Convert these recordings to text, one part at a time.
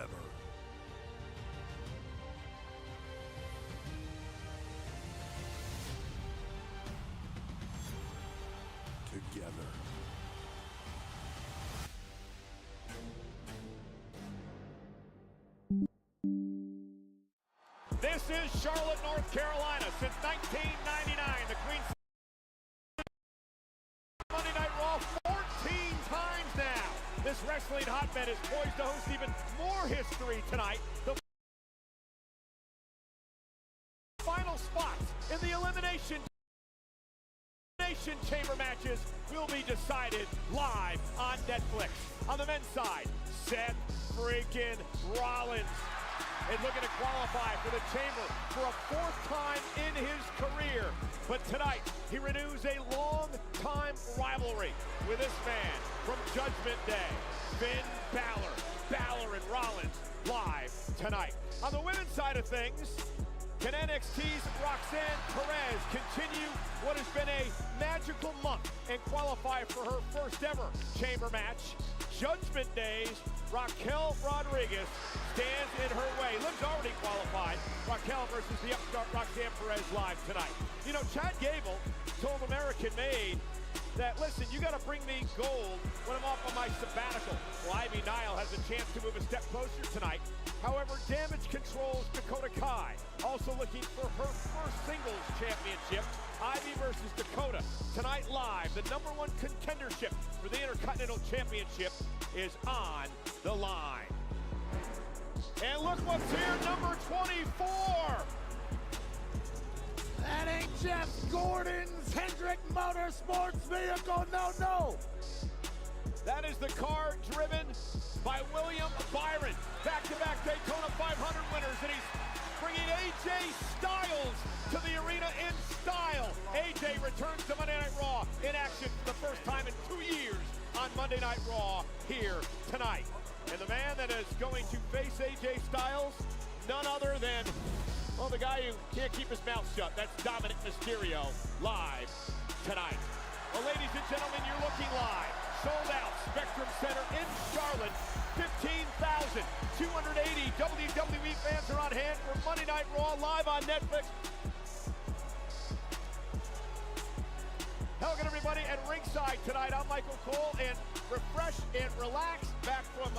forever. Together. This is Charlotte, North Carolina. Since 1999, the Queen Monday Night Raw 14 times now. This wrestling hotbed is poised to host even more history tonight. The final spots in the Elimination Chamber matches will be decided live on Netflix. On the men's side, Seth freaking Rollins is looking to qualify for the Chamber for a fourth time in his career. But tonight, he renews a long-time rivalry with this man from Judgment Day, Finn Balor. Balor and Rollins live tonight. On the women's side of things, can NXT's Roxanne Perez continue what has been a magical month and qualify for her first ever Chamber match? Judgment Day's Raquel Rodriguez stands in her way. Liv's already qualified. Raquel versus the upstart Roxanne Perez live tonight. You know, Chad Gable told American Made that, listen, you got to bring me gold when I'm off on my sabbatical. Well, Ivy Nile has a chance to move a step closer tonight. However, Damage Control's Dakota Kai also looking for her first singles championship. Ivy versus Dakota. Tonight live, the #1 contendership for the Intercontinental Championship is on the line. And look what's here, number 24. That ain't Jeff Gordon's Hendrick Motorsports vehicle, no. That is the car driven by William Byron. Back-to-back Daytona 500 winners, and he's bringing AJ Styles to the arena in style. AJ returns to Monday Night Raw in action for the first time in 2 years on Monday Night Raw here tonight. And the man that is going to face AJ Styles, none other than, well, the guy who can't keep his mouth shut. That's Dominic Mysterio, live tonight. Well, ladies and gentlemen, you're looking live. Sold out Spectrum Center in Charlotte. 15,280 WWE fans are on hand for Monday Night Raw live on Netflix. Hello again, everybody, at ringside tonight. I'm Michael Cole, and refreshed and relaxed back from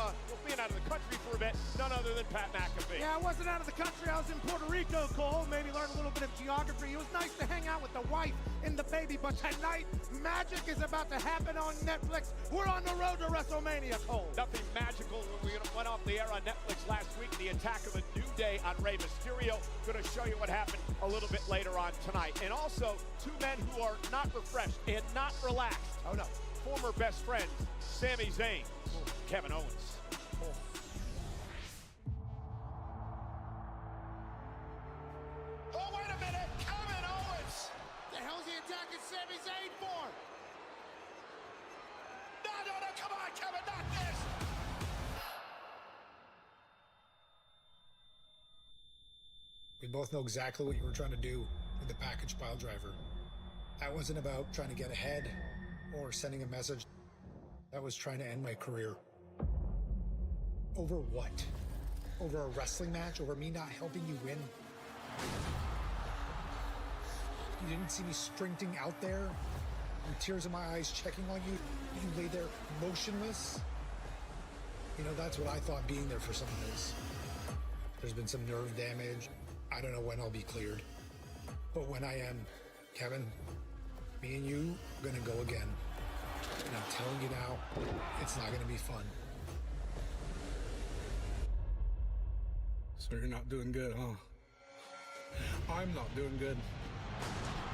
being out of the country for a bit, none other than Pat McAfee. Yeah, I wasn't out of the country. I was in Puerto Rico, Cole. Maybe learn a little bit of geography. It was nice to hang out with the wife and the baby, but tonight, magic is about to happen on Netflix. We're on the road to WrestleMania, Cole. Nothing magical when we went off the air on Netflix last week. The attack of a New Day on Rey Mysterio. Going to show you what happened a little bit later on tonight. And also, two men who are not refreshed and not relaxed. Oh, no. Former best friends, Sami Zayn, Kevin Owens. Oh, wait a minute! Kevin Owens! The hell's he attacking Sami Zayn for? No, come on, Kevin, not this! We both know exactly what you were trying to do with the package pile driver. That wasn't about trying to get ahead or sending a message. That was trying to end my career. Over what? Over a wrestling match? Over me not helping you win? You didn't see me sprinting out there with tears in my eyes checking on you? You lay there motionless? You know, that's what I thought being there for someone is. There's been some nerve damage. I don't know when I'll be cleared. But when I am, Kevin, me and you are gonna go again. And I'm telling you now, it's not gonna be fun. So you're not doing good, huh? I'm not doing good.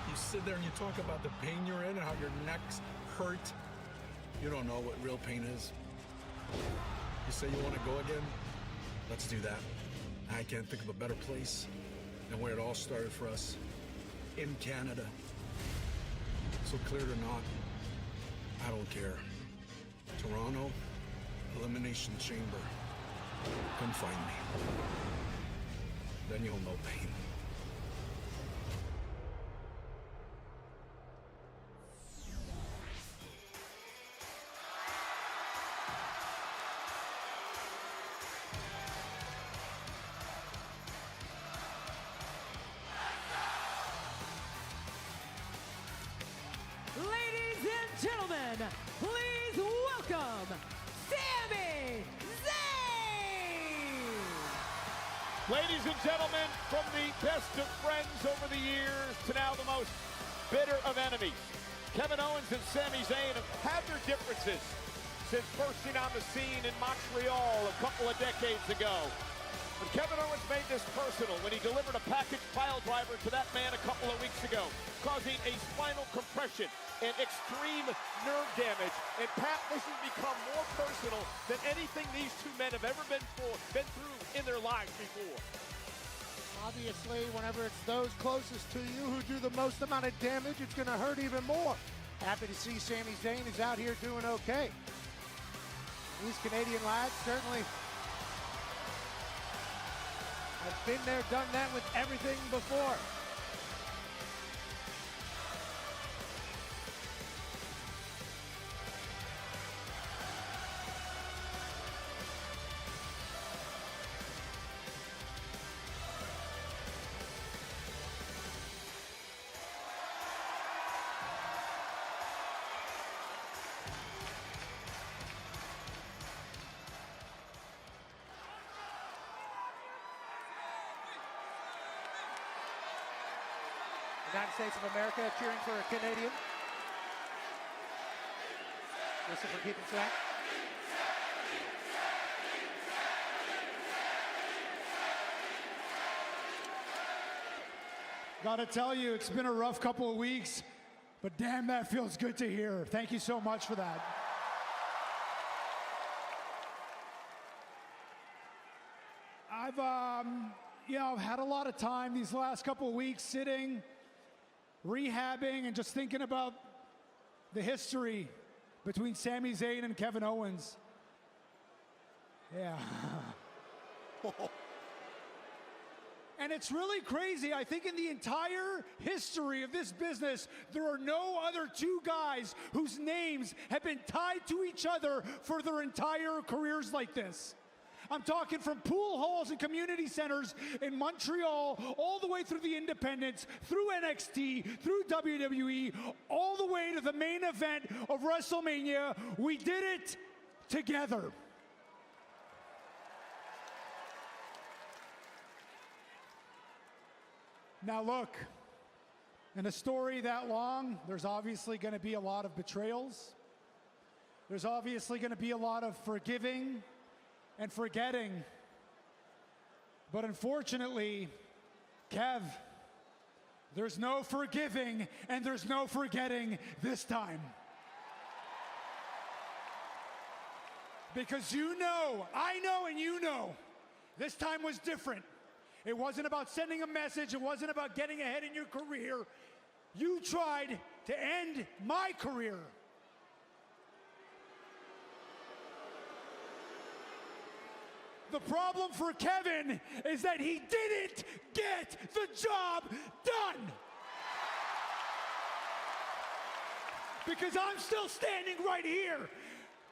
You sit there and you talk about the pain you're in and how your neck's hurt. You don't know what real pain is. You say you want to go again? Let's do that. I can't think of a better place than where it all started for us, in Canada. So cleared or not, I don't care. Toronto, Elimination Chamber. Come find me. Then you'll know pain. gentlemen, please welcome Sami Zayn! Ladies and gentlemen, from the best of friends over the years to now the most bitter of enemies, Kevin Owens and Sami Zayn have had their differences since bursting on the scene in Montreal a couple of decades ago. But Kevin Owens made this personal when he delivered a package pile driver to that man a couple of weeks ago, causing a spinal compression and extreme nerve damage. And Pat, this has become more personal than anything these two men have ever been through in their lives before. Obviously, whenever it's those closest to you who do the most amount of damage, it's going to hurt even more. Happy to see Sami Zayn is out here doing okay. These Canadian lads certainly have been there, done that with everything before. United States of America cheering for a Canadian. Listen for keeping track. Gotta tell you, it's been a rough couple of weeks, but damn, that feels good to hear. Thank you so much for that. I've had a lot of time these last couple of weeks sitting, rehabbing, and just thinking about the history between Sami Zayn and Kevin Owens. Yeah. And it's really crazy. I think in the entire history of this business, there are no other two guys whose names have been tied to each other for their entire careers like this. I'm talking from pool halls and community centers in Montreal, all the way through the independents, through NXT, through WWE, all the way to the main event of WrestleMania. We did it together. Now look, in a story that long, there's obviously going to be a lot of betrayals. There's obviously going to be a lot of forgiving and forgetting. But unfortunately, Kev, there's no forgiving and there's no forgetting this time. Because you know, I know and you know, this time was different. It wasn't about sending a message. It wasn't about getting ahead in your career. You tried to end my career. The problem for Kevin is that he didn't get the job done. Because I'm still standing right here.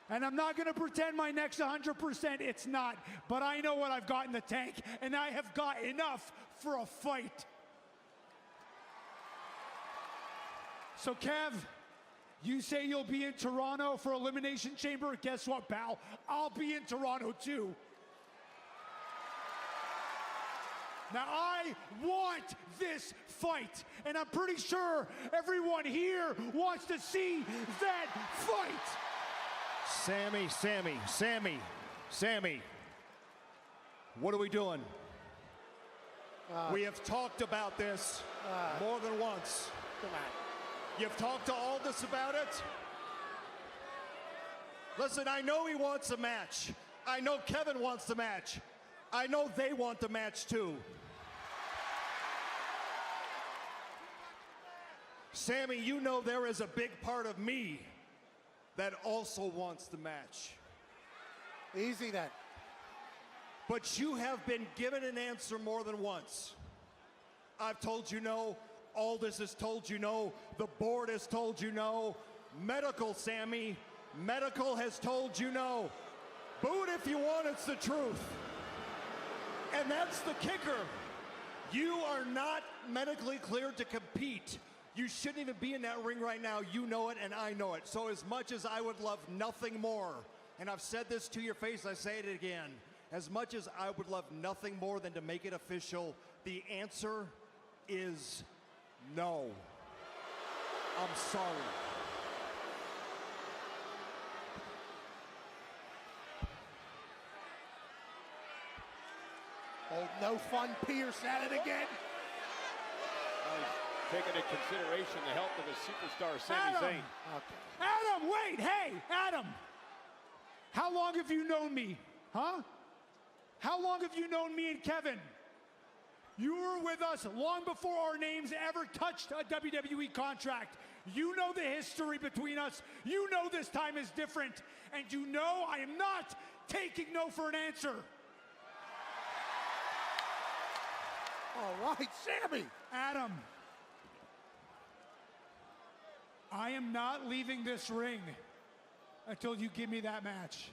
And I'm not going to pretend my neck's 100%. It's not. But I know what I've got in the tank. And I have got enough for a fight. So, Kev, you say you'll be in Toronto for Elimination Chamber. Guess what, pal? I'll be in Toronto, too. Now, I want this fight, and I'm pretty sure everyone here wants to see that fight. Sami, what are we doing? We have talked about this more than once. Come on. You've talked to Aldous about it? Listen, I know he wants a match. I know Kevin wants the match. I know they want the match too. Sami, you know there is a big part of me that also wants the match. Easy then. But you have been given an answer more than once. I've told you no. Aldous has told you no. The board has told you no. Medical, Sami. Medical has told you no. Boo it if you want, it's the truth. And that's the kicker. You are not medically cleared to compete You shouldn't even be in that ring right now. You know it and I know it. So as much as I would love nothing more, and I've said this to your face, I say it again, as much as I would love nothing more than to make it official, the answer is no. I'm sorry. Oh, no fun, Pierce at it again. Taking into consideration the health of his superstar, Sami Adam! Zayn. Adam, wait, hey, Adam. How long have you known me, huh? How long have you known me and Kevin? You were with us long before our names ever touched a WWE contract. You know the history between us. You know this time is different. And you know I am not taking no for an answer. All right, Sami. Adam, I am not leaving this ring until you give me that match.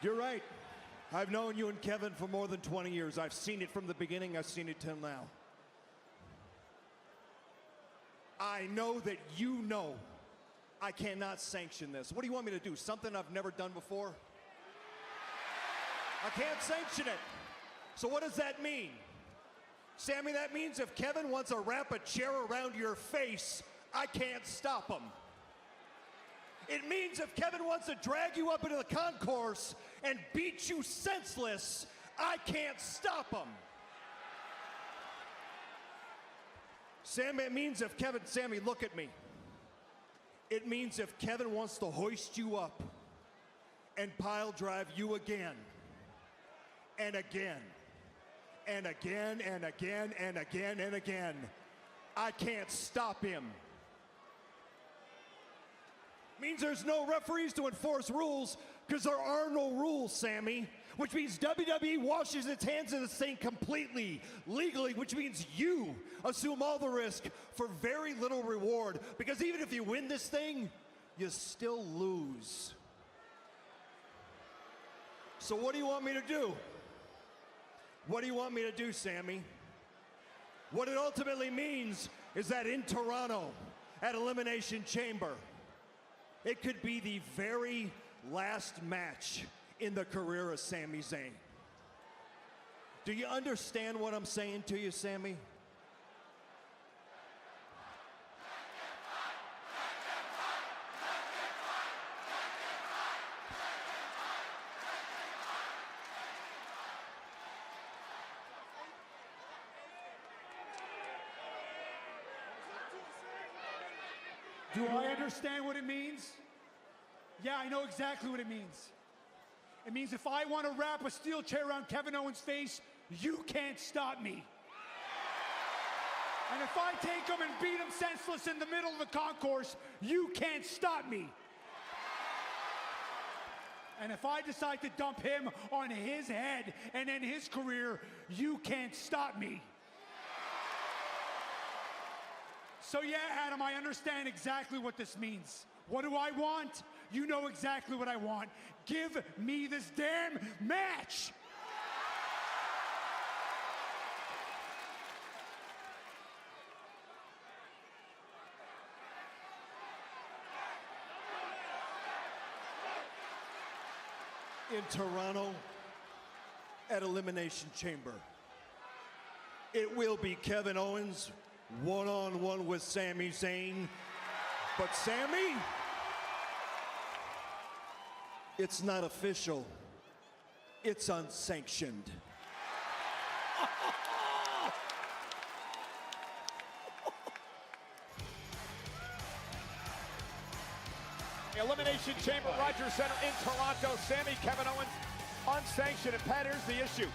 You're right. I've known you and Kevin for more than 20 years. I've seen it from the beginning. I've seen it till now. I know that you know I cannot sanction this. What do you want me to do? Something I've never done before? I can't sanction it. So what does that mean? Sami, that means if Kevin wants to wrap a chair around your face, I can't stop him. It means if Kevin wants to drag you up into the concourse and beat you senseless, I can't stop him. Sami, it means if Kevin, Sami, look at me. It means if Kevin wants to hoist you up and pile drive you again, and again, and again, and again, and again, and again, I can't stop him. Means there's no referees to enforce rules because there are no rules, Sami. Which means WWE washes its hands of this thing completely, legally, which means you assume all the risk for very little reward. Because even if you win this thing, you still lose. So what do you want me to do? What do you want me to do, Sami? What it ultimately means is that in Toronto, at Elimination Chamber, it could be the very last match in the career of Sami Zayn. Do you understand what I'm saying to you, Sami? Do I understand what it means? Yeah, I know exactly what it means. It means if I want to wrap a steel chair around Kevin Owens' face, you can't stop me. And if I take him and beat him senseless in the middle of the concourse, you can't stop me. And if I decide to dump him on his head and end his career, you can't stop me. So yeah, Adam, I understand exactly what this means. What do I want? You know exactly what I want. Give me this damn match! In Toronto, at Elimination Chamber, it will be Kevin Owens one-on-one with Sami Zayn. But Sami, it's not official. It's unsanctioned. Elimination Chamber, Rogers Center in Toronto. Sami, Kevin Owens, unsanctioned. And Pat, here's the issue.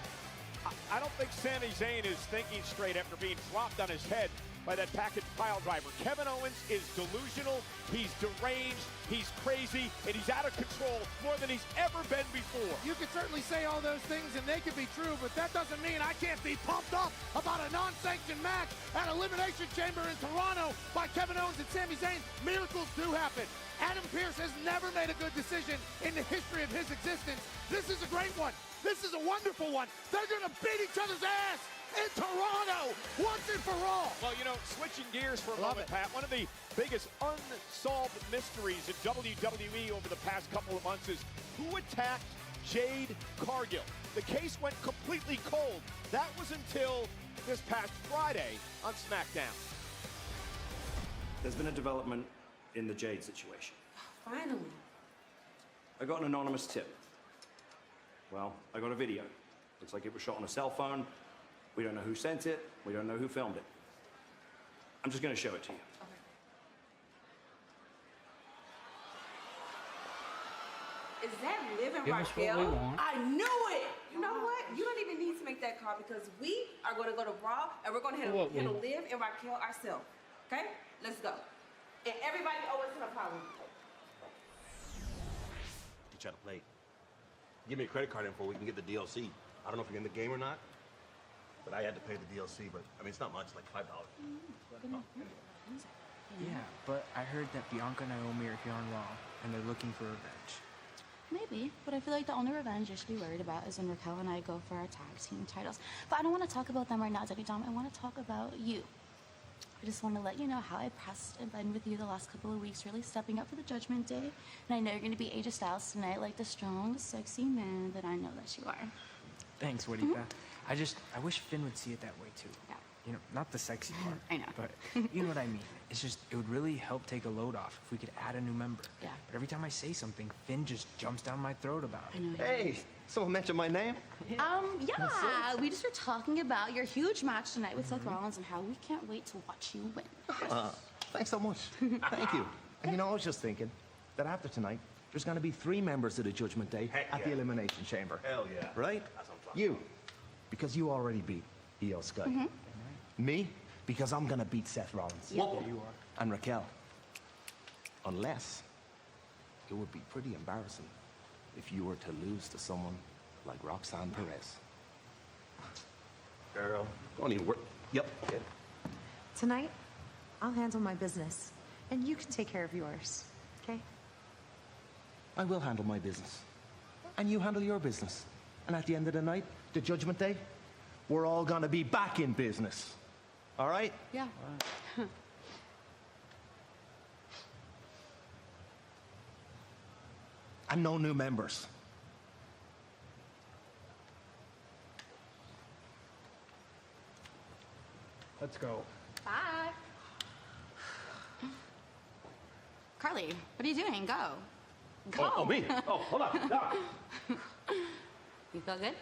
I don't think Sami Zayn is thinking straight after being flopped on his head by that package pile driver. Kevin Owens is delusional, he's deranged, he's crazy, and he's out of control more than he's ever been before. You can certainly say all those things and they can be true, but that doesn't mean I can't be pumped up about a non-sanctioned match at Elimination Chamber in Toronto by Kevin Owens and Sami Zayn. Miracles do happen. Adam Pearce has never made a good decision in the history of his existence. This is a great one. This is a wonderful one. They're going to beat each other's ass in Toronto once and for all. Well, you know, switching gears for a moment, Pat, one of the biggest unsolved mysteries in WWE over the past couple of months is who attacked Jade Cargill. The case went completely cold. That was until this past Friday on SmackDown. There's been a development in the Jade situation. Finally. I got an anonymous tip. Well, I got a video. Looks like it was shot on a cell phone. We don't know who sent it. We don't know who filmed it. I'm just going to show it to you. Is that living Raquel? I knew it! You know what? You don't even need to make that call because we are going to go to Raw and we're going to handle Liv and Raquel ourselves. Okay? Let's go. And everybody owes us an apology. You try to play. Give me a credit card info, we can get the DLC. I don't know if you're in the game or not, but I had to pay the DLC, but I mean, it's not much, like $5. Yeah, but I heard that Bianca and Naomi are here on Raw, and they're looking for revenge. Maybe, but I feel like the only revenge you should be worried about is when Raquel and I go for our tag team titles. But I don't want to talk about them right now, Daddy Dom. I want to talk about you. I just want to let you know how I pressed and been with you the last couple of weeks, really stepping up for the Judgment Day. And I know you're going to be AJ Styles tonight, like the strong, sexy man that I know that you are. Thanks, Wadika. I wish Finn would see it that way too. Yeah. You know, not the sexy part. I know. But you know what I mean. It's just, it would really help take a load off if we could add a new member. Yeah. But every time I say something, Finn just jumps down my throat about it. I know. Hey, someone mentioned my name? Yeah, we just were talking about your huge match tonight with Seth Rollins and how we can't wait to watch you win. Thanks so much. Thank you. And you know, I was just thinking that after tonight, there's going to be 3 members of the Judgment Day at the Elimination Chamber. Hell yeah. Right? That's what I'm talking You, because you already beat Io Sky. Me, because I'm going to beat Seth Rollins. Yeah. Yeah, you are. And Raquel. Unless, it would be pretty embarrassing if you were to lose to someone like Roxanne Perez. Girl, don't even work. Yep. Tonight, I'll handle my business, and you can take care of yours, okay? I will handle my business. And you handle your business. And at the end of the night, the Judgment Day, we're all gonna be back in business. All right? Yeah. And no new members. Let's go. Bye. Carly, what are you doing? Go. Go. Oh, me? Oh, hold on. No. You feel good?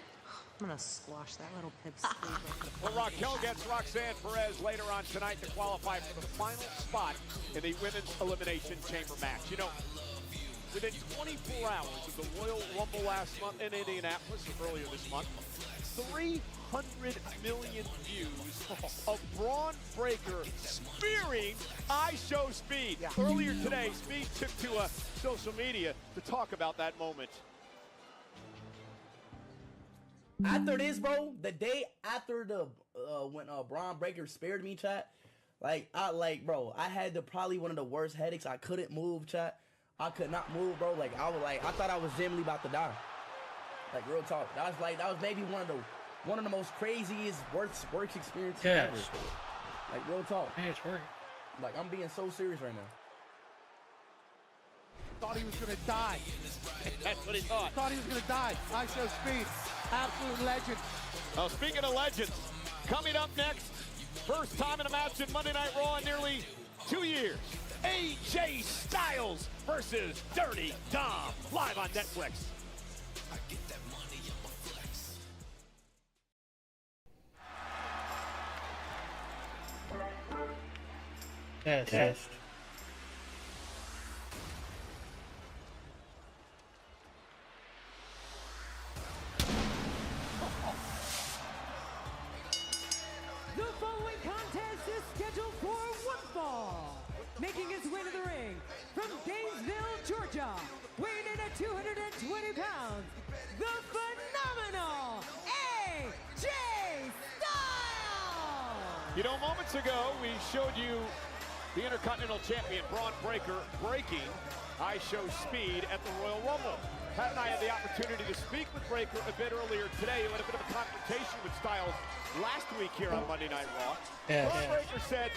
I'm gonna squash that little pipsqueak. Well, Raquel gets Roxanne Perez later on tonight to qualify for the final spot in the Women's Elimination Chamber match. You know, within 24 hours of the Royal Rumble last month in Indianapolis, earlier this month, 300 million views of Braun Breaker spearing I Show Speed. Yeah. Earlier today, Speed took to social media to talk about that moment. After this, bro, the day after the when Braun Breaker spared me, chat, bro, I had probably one of the worst headaches. I couldn't move, chat. I could not move, bro. I thought I was genuinely about to die. Like, real talk. That was maybe one of the most craziest worst experiences ever. Like, real talk. Hey, it's working. Like, I'm being so serious right now. Thought he was going to die. That's what he thought. Thought he was going to die. I Show Speed. Absolute legend. Well, speaking of legends, coming up next, first time in a match in Monday Night Raw in nearly 2 years. AJ Styles versus Dirty Dom, live on Netflix. Test. The following contest is scheduled for one fall. Making his way to the ring from Gainesville, Georgia, weighing in at 220 pounds, the phenomenal AJ Styles! You know, moments ago, we showed you the Intercontinental Champion, Braun Breaker, breaking I show speed at the Royal Rumble. Pat and I had the opportunity to speak with Breakker a bit earlier today. We had a bit of a confrontation with Styles last week here on Monday Night Raw. Ron Breakker said,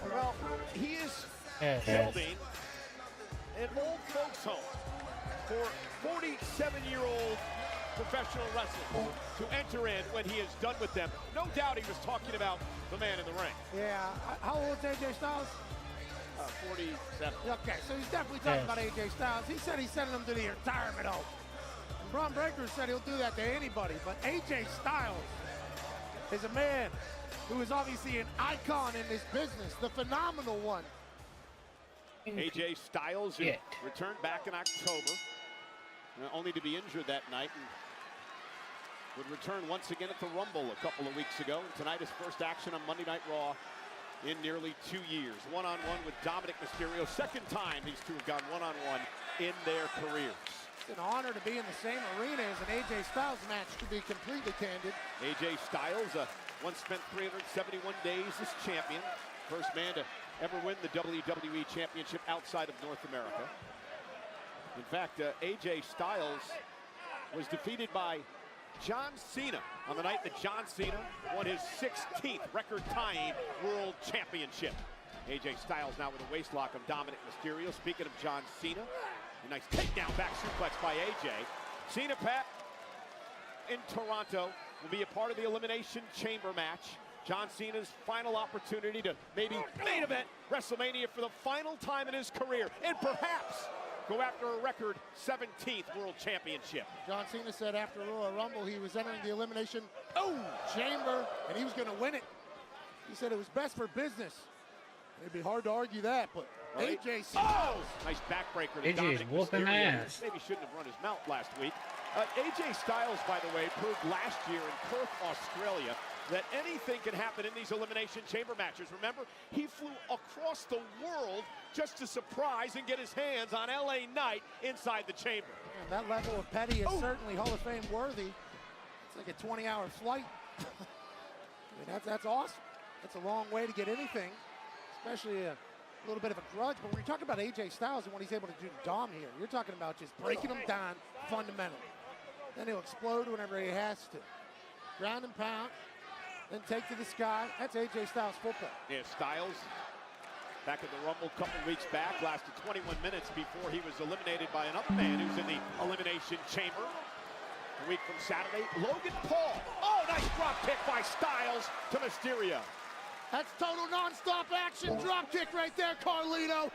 well, he is building an old folks home for 47-year-old professional wrestlers to enter in when he is done with them. No doubt he was talking about the man in the ring. Yeah, how old is AJ Styles? 47. Okay, so he's definitely talking about AJ Styles. He said he's sending him to the retirement home. And Bron Breakker said he'll do that to anybody, but AJ Styles is a man who is obviously an icon in this business, the phenomenal one. AJ Styles returned back in October, only to be injured that night, and would return once again at the Rumble a couple of weeks ago. And tonight his first action on Monday Night Raw in nearly 2 years. One-on-one with Dominic Mysterio. Second time these two have gone one-on-one in their careers. It's an honor to be in the same arena as an AJ Styles match, to be completely candid. AJ Styles once spent 371 days as champion. First man to ever win the WWE Championship outside of North America. In fact, AJ Styles was defeated by John Cena on the night that John Cena won his 16th record-tying World Championship. AJ Styles now with a waist lock of Dominic Mysterio. Speaking of John Cena, a nice takedown back suplex by AJ. Cena, Pat, in Toronto, will be a part of the Elimination Chamber match. John Cena's final opportunity to maybe main event WrestleMania for the final time in his career, and perhaps go after a record 17th World Championship. John Cena said after Royal Rumble he was entering the Elimination Chamber and he was going to win it. He said it was best for business. It'd be hard to argue that, but AJ Styles. Nice backbreaker to Dominic Mysterio. Maybe shouldn't have run his mouth last week. AJ Styles, by the way, proved last year in Perth, Australia, that anything can happen in these Elimination Chamber matches. Remember, he flew across the world just to surprise and get his hands on LA Knight inside the chamber. And that level of petty is certainly Hall of Fame worthy. It's like a 20-hour flight. I mean, that's awesome. That's a long way to get anything, especially a little bit of a grudge. But when you talk about AJ Styles and what he's able to do to Dom here, you're talking about just breaking him down fundamentally. Then he'll explode whenever he has to. Ground and pound, then take to the sky. That's AJ Styles football. Yeah, Styles, back in the Rumble a couple weeks back, lasted 21 minutes before he was eliminated by another man who's in the Elimination Chamber. A week from Saturday, Logan Paul. Oh, nice drop kick by Styles to Mysterio. That's total non-stop action drop kick right there, Carlito.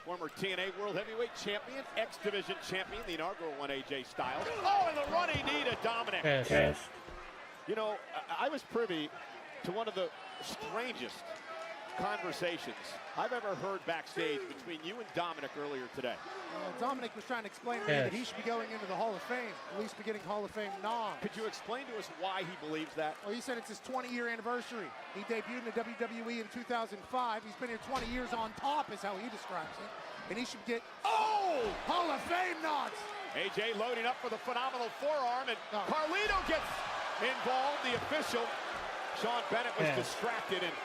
Former TNA World Heavyweight Champion, X-Division Champion, the inaugural one, AJ Styles. Oh, and the running knee to Dominic. Yes. You know, I was privy to one of the strangest conversations I've ever heard backstage between you and Dominic earlier today. Dominic was trying to explain to me that he should be going into the Hall of Fame, at least be getting Hall of Fame noms. Could you explain to us why he believes that? Well, he said it's his 20-year anniversary. He debuted in the WWE in 2005. He's been here 20 years on top, is how he describes it. And he should get, Hall of Fame nods. AJ loading up for the phenomenal forearm, and Carlito gets involved. The official, Sean Bennett, was distracted, and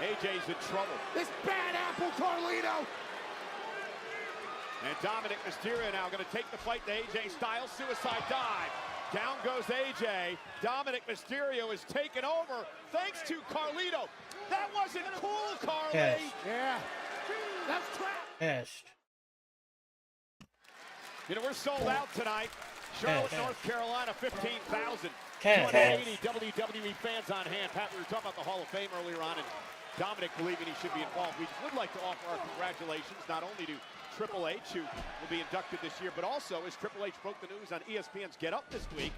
AJ's in trouble. This bad apple, Carlito. And Dominic Mysterio now going to take the fight to AJ Styles. Suicide dive. Down goes AJ. Dominic Mysterio is taken over thanks to Carlito. That wasn't cool, Carly. Yeah. That's crap. Yes. You know, we're sold out tonight. Charlotte, North Carolina, 15,000. 280 WWE fans on hand. Pat, we were talking about the Hall of Fame earlier on, and Dominic believing he should be involved. We would like to offer our congratulations not only to Triple H, who will be inducted this year, but also, as Triple H broke the news on ESPN's Get Up this week,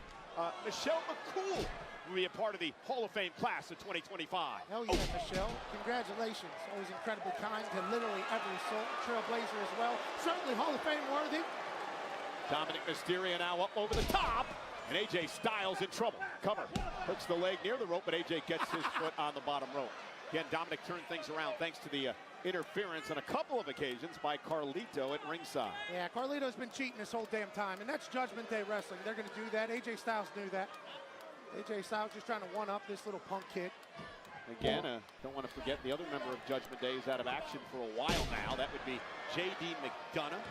Michelle McCool will be a part of the Hall of Fame class of 2025. Hell yeah, Michelle. Congratulations. Always incredibly kind to literally every soul. Trailblazer as well. Certainly Hall of Fame worthy. Dominic Mysterio now up over the top, and AJ Styles in trouble. Cover. Hooks the leg near the rope, but AJ gets his foot on the bottom rope. Again, Dominic turned things around thanks to the interference on a couple of occasions by Carlito at ringside. Yeah, Carlito's been cheating this whole damn time, and that's Judgment Day Wrestling. They're going to do that. AJ Styles knew that. AJ Styles just trying to one-up this little punk kid. Again, don't want to forget the other member of Judgment Day is out of action for a while now. That would be J.D. McDonough.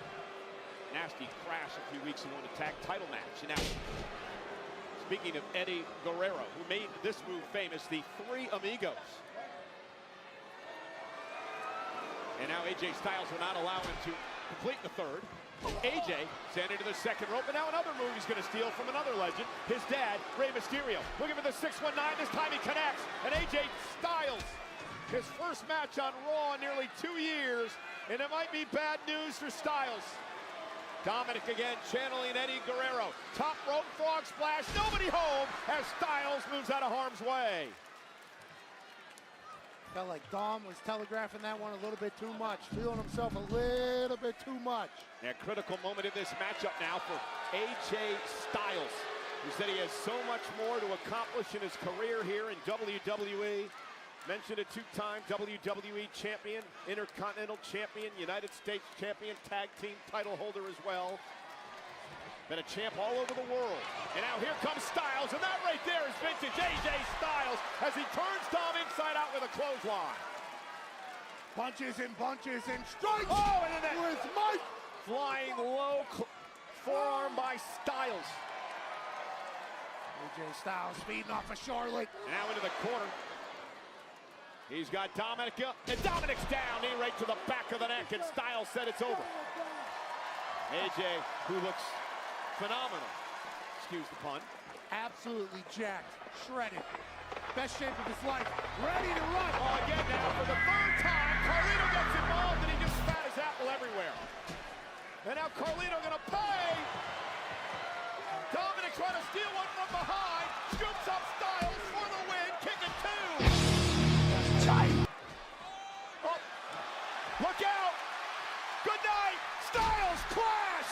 Nasty crash a few weeks ago in a tag title match. And now, speaking of Eddie Guerrero, who made this move famous, the Three Amigos. And now AJ Styles will not allow him to complete the third. AJ sent into the second rope, and now another move he's going to steal from another legend, his dad, Rey Mysterio. Looking for the 619, this time he connects, and AJ Styles, his first match on Raw in nearly 2 years, and it might be bad news for Styles. Dominic again channeling Eddie Guerrero. Top rope frog splash, nobody home as Styles moves out of harm's way. Felt like Dom was telegraphing that one a little bit too much, feeling himself a little bit too much. A critical moment in this matchup now for AJ Styles, who said he has so much more to accomplish in his career here in WWE. Mentioned a two-time WWE champion, Intercontinental champion, United States champion, tag team title holder as well. Been a champ all over the world. And now here comes Styles, and that right there is vintage AJ Styles as he turns Dom inside out with a clothesline. Punches and bunches and strikes and then with Mike. Flying low forearm by Styles. AJ Styles feeding off of Charlotte. Now into the corner. He's got Dominic up, and Dominic's down, knee right to the back of the neck, and Styles said it's over. AJ, who looks phenomenal, excuse the pun. Absolutely jacked, shredded, best shape of his life, ready to run. Oh, again now for the third time, Carlito gets involved and he just spat his apple everywhere. And now Carlito gonna pay. Dominic trying to steal one from behind, scoops up Styles for the win, kicking two. That's tight. Oh, look out. Good night, Styles clash.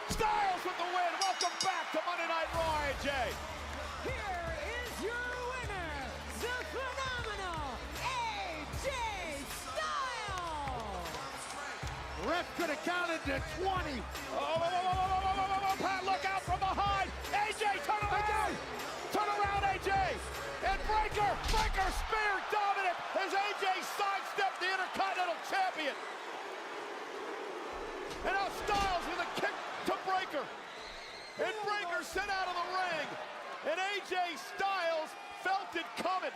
Styles with the win. Welcome back to Monday Night Raw, AJ. Here is your winner, the phenomenal AJ Styles. Ref could have counted to 20. Pat, look out from behind. AJ, turn around. Turn around, AJ. And Breaker speared Dominic as AJ sidestepped the Intercontinental Champion. And now Styles with a kick to Breaker. And Breaker sent out of the ring. And AJ Styles felt it coming.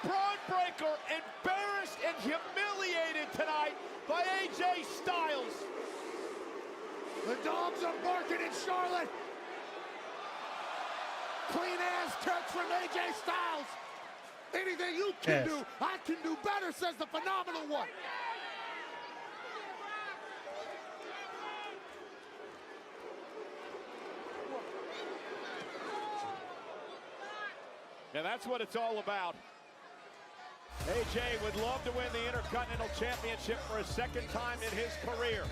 Braun Breaker embarrassed and humiliated tonight by AJ Styles. The dogs are barking in Charlotte. Clean ass touch from AJ Styles. Anything you can do, I can do better, says the phenomenal one. And that's what it's all about. AJ would love to win the Intercontinental Championship for a second time in his career.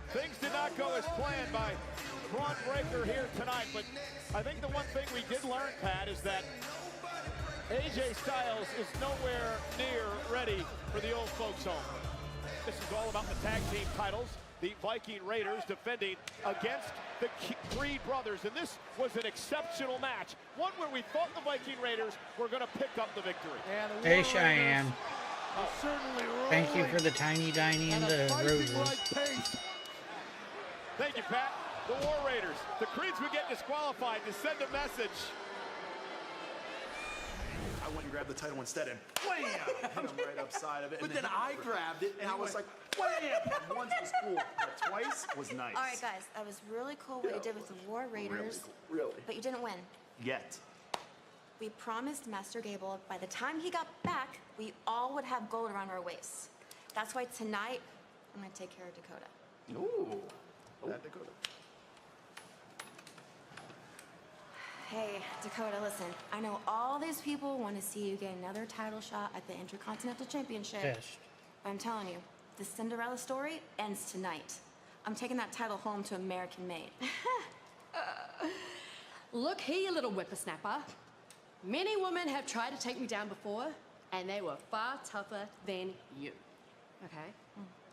Things did not go as planned by Braun Breaker here tonight, but I think the one thing we did learn, Pat, is that AJ Styles is nowhere near ready for the old folks home. This is all about the tag team titles. The Viking Raiders defending against the Creed brothers, and this was an exceptional match. One where we thought the Viking Raiders were going to pick up the victory. Hey, Cheyenne. Thank you for the tiny dining and the roses. Thank you, Pat. The War Raiders. The Creeds would get disqualified to send a message. I went and grabbed the title instead and wham! Hit him right upside of it. But then I grabbed it and I was like, wham! Once was cool, but twice was nice. All right, guys, that was really cool what you did with the War Raiders. Really? But you didn't win. Yet. We promised Master Gable by the time he got back, we all would have gold around our waists. That's why tonight, I'm gonna take care of Dakota. Ooh. That Dakota. Hey, Dakota, listen. I know all these people want to see you get another title shot at the Intercontinental Championship. Yes. But I'm telling you, the Cinderella story ends tonight. I'm taking that title home to American Made. Look here, you little whippersnapper. Many women have tried to take me down before, and they were far tougher than you. Okay?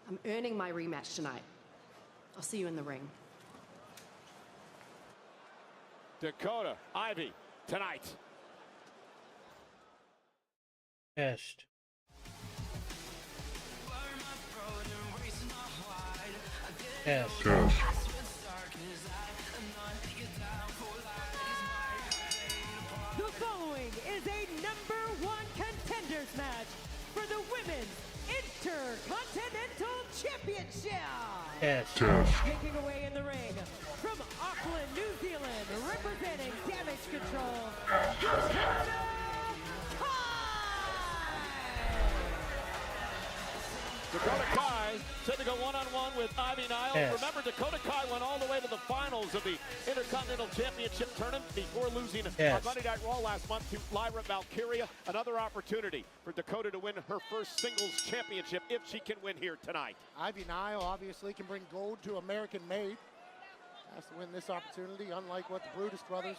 I'm earning my rematch tonight. I'll see you in the ring. Dakota, Ivy, tonight. Test. Test. The following is a #1 contenders match for the Women's Intercontinental Championship. Test. Making away in the ring from Auckland, New Zealand, representing Damage Control, Dakota Kai said to go one-on-one with Ivy Nile. Yes. Remember, Dakota Kai went all the way to the finals of the Intercontinental Championship tournament before losing on Monday Night Raw last month to Lyra Valkyria. Another opportunity for Dakota to win her first singles championship if she can win here tonight. Ivy Nile obviously can bring gold to American Made. Has to win this opportunity, unlike what the Brutus brothers,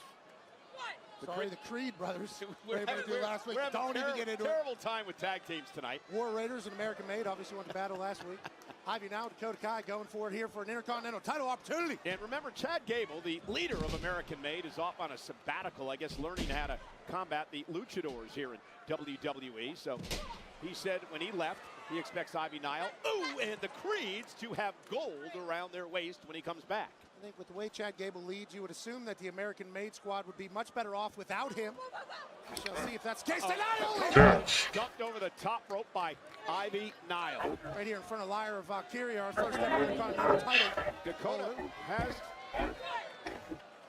the Creed brothers were able to do last week. Don't even get into it. Terrible time with tag teams tonight. War Raiders and American Made obviously went to battle last week. Ivy Nile, Dakota Kai going for it here for an Intercontinental title opportunity. And remember, Chad Gable, the leader of American Made, is off on a sabbatical, I guess, learning how to combat the luchadors here in WWE. So he said when he left, he expects Ivy Nile, and the Creeds to have gold around their waist when he comes back. I think with the way Chad Gable leads, you would assume that the American Made squad would be much better off without him. We shall see if that's the case tonight. Dumped over the top rope by Ivy Nile. Right here in front of Lyra Valkyria, our first ever Intercontinental title.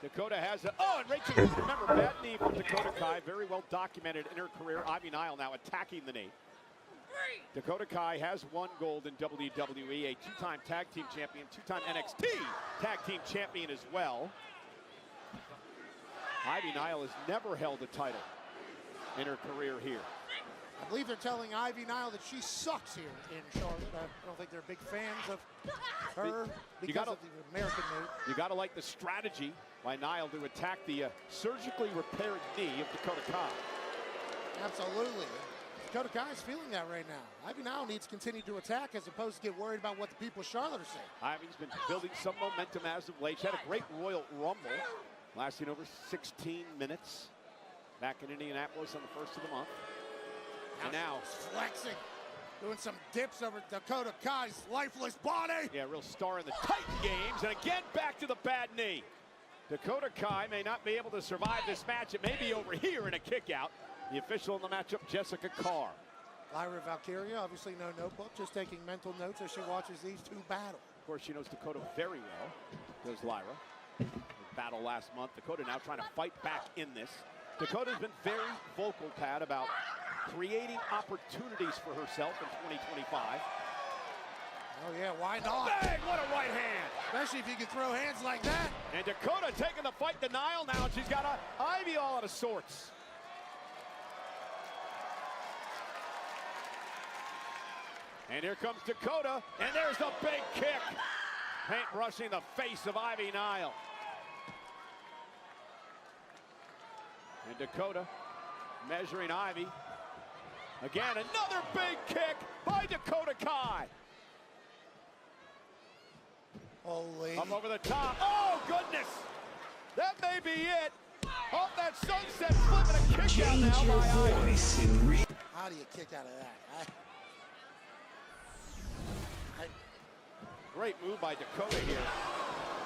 Dakota has a, and Rachel, remember, bad knee from Dakota Kai, very well documented in her career. Ivy Nile now attacking the knee. Dakota Kai has won gold in WWE, a two-time tag team champion, two-time NXT tag team champion as well. Ivy Nile has never held a title in her career here. I believe they're telling Ivy Nile that she sucks here in Charlotte. I don't think they're big fans of her because of the American Made. You got to like the strategy by Nile to attack the surgically repaired knee of Dakota Kai. Absolutely. Dakota Kai is feeling that right now. Ivy Nile needs to continue to attack as opposed to get worried about what the people of Charlotte are saying. Ivy's been building some momentum as of late. She had a great Royal Rumble, lasting over 16 minutes back in Indianapolis on the 1st of the month. And now flexing, doing some dips over Dakota Kai's lifeless body. Yeah, real star in the Titan games. And again, back to the bad knee. Dakota Kai may not be able to survive this match. It may be over here in a kick out. The official in the matchup, Jessica Carr. Lyra Valkyria, obviously no notebook, just taking mental notes as she watches these two battle. Of course, she knows Dakota very well, does Lyra. The battle last month. Dakota now trying to fight back in this. Dakota's been very vocal, Pat, about creating opportunities for herself in 2025. Oh, yeah, why not? Bang, what a right hand. Especially if you can throw hands like that. And Dakota taking the fight to Nile now, and she's got Ivy all out of sorts. And here comes Dakota, and there's the big kick. Paint brushing the face of Ivy Nile. And Dakota measuring Ivy. Again, another big kick by Dakota Kai. Holy. Up over the top. Oh, goodness. That may be it. Oh, that sunset flip and a kick out now by Ivy. How do you kick out of that? Great move by Dakota here.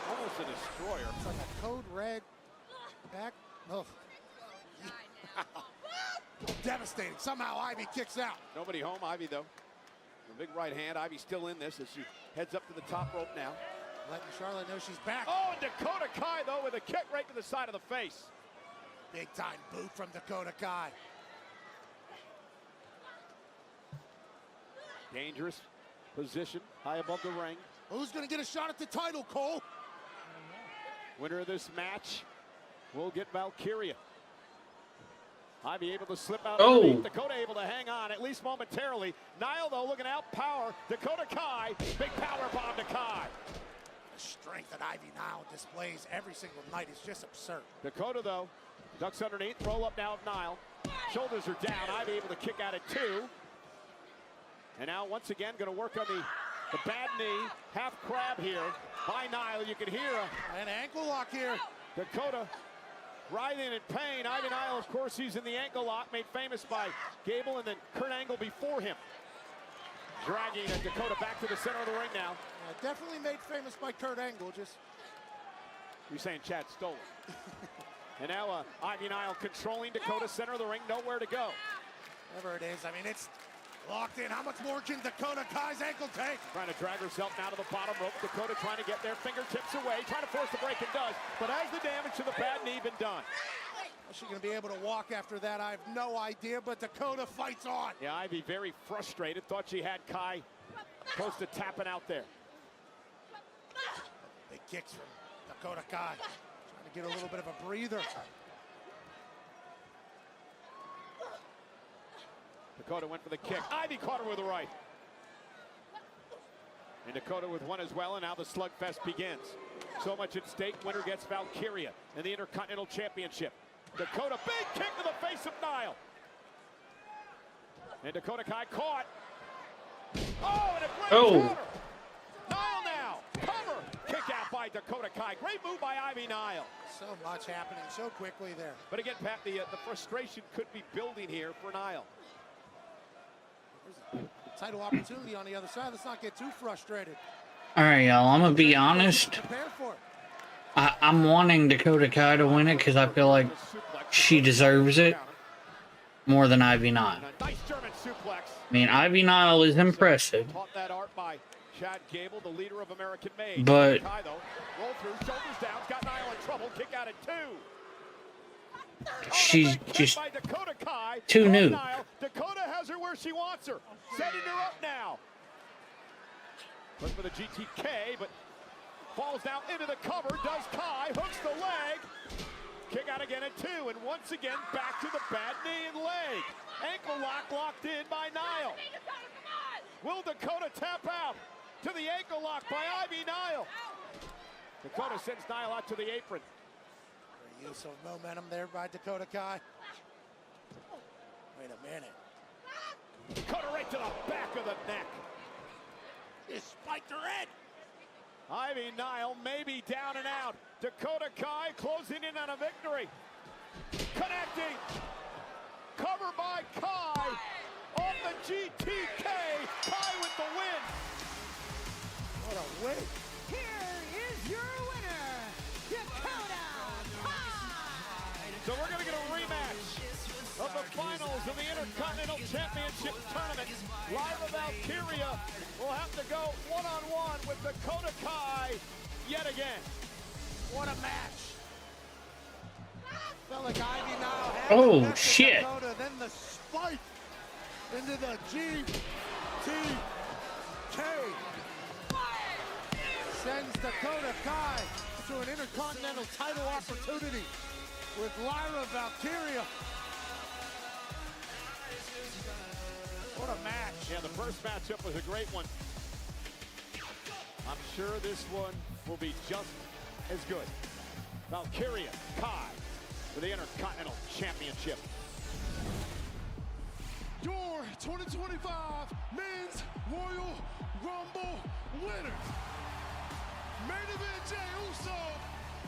Almost a destroyer. It's like a code red back. Oh. Devastating. Somehow Ivy kicks out. Nobody home. Ivy, though. A big right hand. Ivy still in this as she heads up to the top rope now. Letting Charlotte know she's back. Oh, and Dakota Kai, though, with a kick right to the side of the face. Big time boot from Dakota Kai. Dangerous position high above the ring. Who's going to get a shot at the title, Cole? Winner of this match will get Valkyria. Ivy able to slip out underneath. Dakota able to hang on, at least momentarily. Nile, though, looking to outpower Dakota Kai. Big power bomb to Kai. The strength that Ivy Nile displays every single night is just absurd. Dakota, though, ducks underneath. Roll up now of Nile. Shoulders are down. Ivy able to kick out at 2. And now, once again, going to work on the The bad knee, half crab here by Nile. You can hear an ankle lock here. Dakota writhing in pain. Ivy Nile, of course, he's in the ankle lock, made famous by Gable and then Kurt Angle before him. Dragging Dakota back to the center of the ring now. Yeah, definitely made famous by Kurt Angle. Just you're saying Chad stole it. And now Ivy Nile controlling Dakota, center of the ring, nowhere to go. Whatever it is, I mean, it's locked in. How much more can Dakota Kai's ankle take? Trying to drag herself now to the bottom rope. Dakota trying to get there, fingertips away, trying to force the break and does. But has the damage to the bad knee been done? Is she going to be able to walk after that? I have no idea, but Dakota fights on. Yeah, Ivy very frustrated. Thought she had Kai close to tapping out there. Big kicks from Dakota Kai. Trying to get a little bit of a breather. Dakota went for the kick. Ivy caught her with a right. And Dakota with one as well, and now the slugfest begins. So much at stake. Winner gets Valkyria in the Intercontinental Championship. Dakota, big kick to the face of Nile. And Dakota Kai caught. Oh, and a great counter. Nile now. Cover. Kick out by Dakota Kai. Great move by Ivy Nile. So much happening so quickly there. But again, Pat, the frustration could be building here for Nile. Title opportunity on the other side. Let's not get too frustrated. All right, y'all. I'm gonna be honest. Prepare for it. I'm wanting Dakota Kai to win it because I feel like she deserves it more than Ivy Nile. Nice German suplex. I mean, Ivy Nile is impressive, Taught that art by Chad Gable, the leader of American Made. but Kai, though, roll through, shoulders down, got Nile in trouble. Kick out at 2. she's just By Dakota Kai. too new. Nile. Dakota has her where she wants her. Setting her up now. Look for the GTK, but falls down into the cover. Does Kai. Hooks the leg. Kick out again at 2. And once again, back to the bad knee and leg. Ankle lock locked in by Nile. Will Dakota tap out to the ankle lock by Ivy Nile? Dakota sends Nile out to the apron. Great use of momentum there by Dakota Kai. Wait a minute. Dakota right to the back of the neck. Just spiked her head. Ivy Nile maybe down and out. Dakota Kai closing in on a victory. Connecting. Cover by Kai. On the GTK. Kai with the win. What a win. Here is your winner, Dakota Kai. So we're going to get a rematch of the finals of the Intercontinental Championship Tournament. Lyra Valkyria will have to go one-on-one with Dakota Kai yet again. What a match. Felt like Ivy Nile had Oh, shit. Dakota, then the spike into the GTK. Sends Dakota Kai to an Intercontinental title opportunity with Lyra Valkyria. What a match. Yeah, the first matchup was a great one. I'm sure this one will be just as good. Valkyria Kai for the Intercontinental Championship. Your 2025 Men's Royal Rumble winner. Main event Jey Uso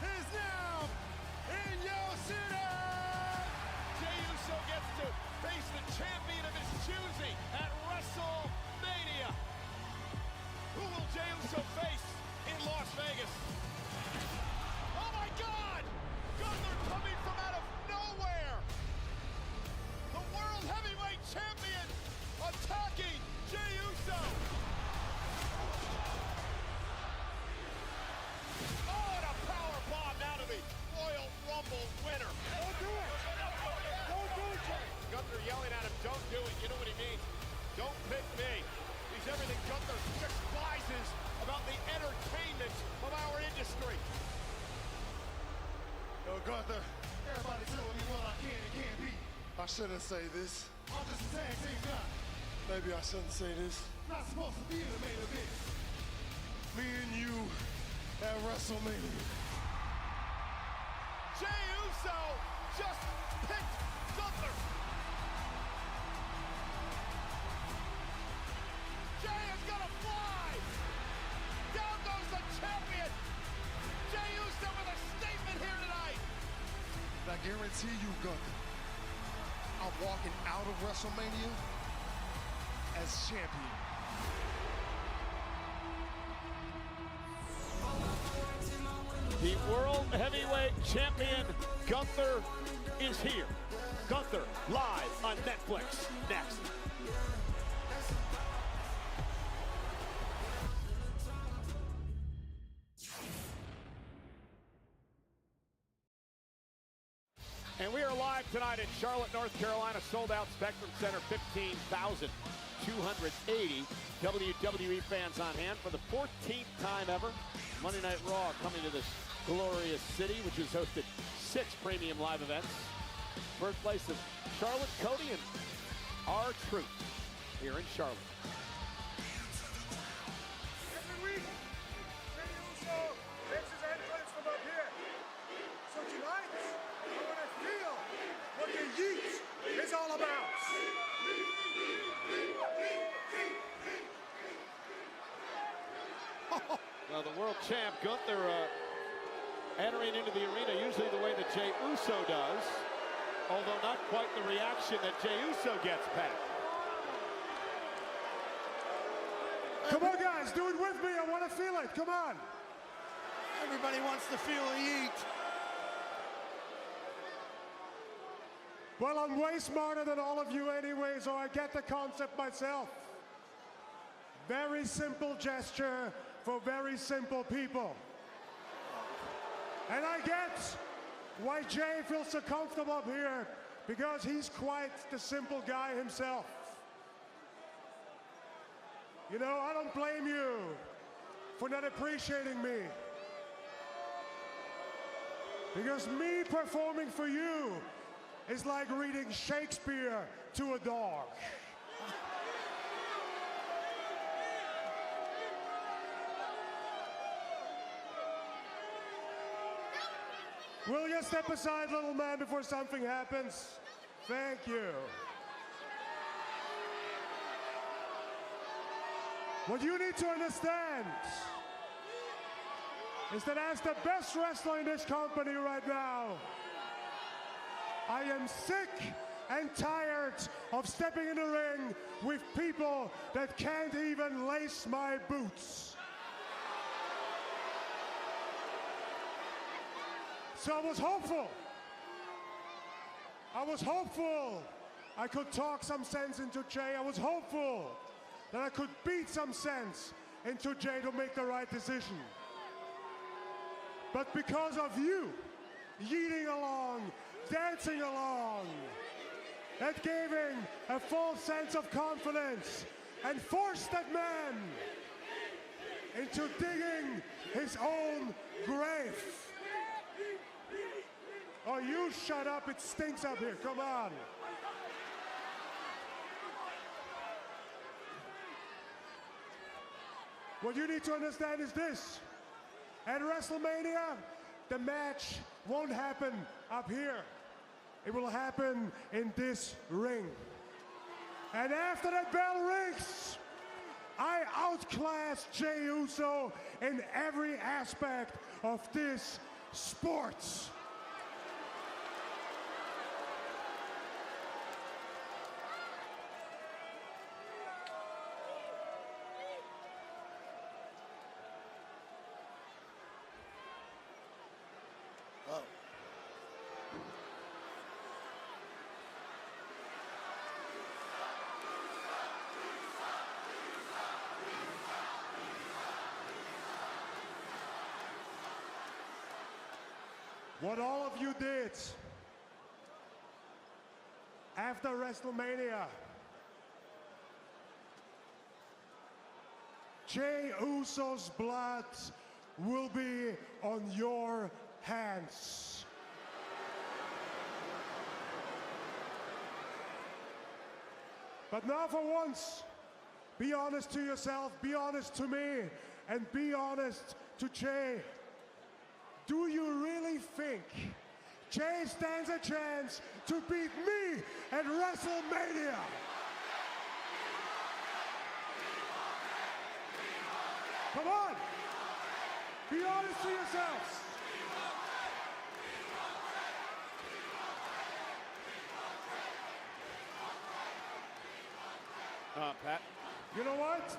is now in your city. Jey Uso gets to face the champion of his choosing at WrestleMania. Who will Jey Uso face in Las Vegas? Oh my God! Gunther coming from out of nowhere! The World Heavyweight Champion attacking Jey Uso! Oh, and a power bomb now to the Royal Rumble winner. Don't do it! Don't do it, Jey! Gunther yelling at him, don't do it. You know what he means? Don't pick me. He's everything Gunther despises about the entertainment of our industry. Yo, Gunther, everybody telling me what I can and can't be. I shouldn't say this. I'm just a tag team guy. Maybe I shouldn't say this. Not supposed to be in the main event. Me and you at WrestleMania. Jey Uso just picked Gunther. Jey is gonna fly guarantee you, Gunther, I'm walking out of WrestleMania as champion. The World Heavyweight Champion, Gunther, is here. Gunther, live on Netflix, next. And we are live tonight in Charlotte, North Carolina, sold-out Spectrum Center, 15,280 WWE fans on hand for the 14th time ever. Monday Night Raw coming to this glorious city, which has hosted 6 premium live events. Birthplace of Charlotte, Cody, and R-Truth here in Charlotte. Every week, Jey Uso makes his entrance from up here. So tonight, I want to feel what the yeet is all about. Well, the world champ, Gunther, entering into the arena usually the way that Jey Uso does, although not quite the reaction that Jey Uso gets, Pat. Come on, guys, do it with me. I want to feel it. Come on. Everybody wants to feel the heat. Well, I'm way smarter than all of you anyway, so I get the concept myself. Very simple gesture for very simple people. And I get why Jey feels so comfortable up here, because he's quite the simple guy himself. You know, I don't blame you for not appreciating me. Because me performing for you is like reading Shakespeare to a dog. Will you step aside, little man, before something happens? Thank you. What you need to understand is that as the best wrestler in this company right now, I am sick and tired of stepping in the ring with people that can't even lace my boots. So I was hopeful I could talk some sense into Jey. I was hopeful that I could beat some sense into Jey to make the right decision. But because of you yeeting along, dancing along, that gave him a false sense of confidence and forced that man into digging his own grave. Oh, you shut up, it stinks up here, come on. What you need to understand is this. At WrestleMania, the match won't happen up here. It will happen in this ring. And after that bell rings, I outclass Jey Uso in every aspect of this sport. What all of you did after WrestleMania, Jey Uso's blood will be on your hands. But now for once, be honest to yourself, be honest to me, and be honest to Jey. Do you really think Jey stands a chance to beat me at WrestleMania? Come on, be honest to yourselves. Pat? You know what?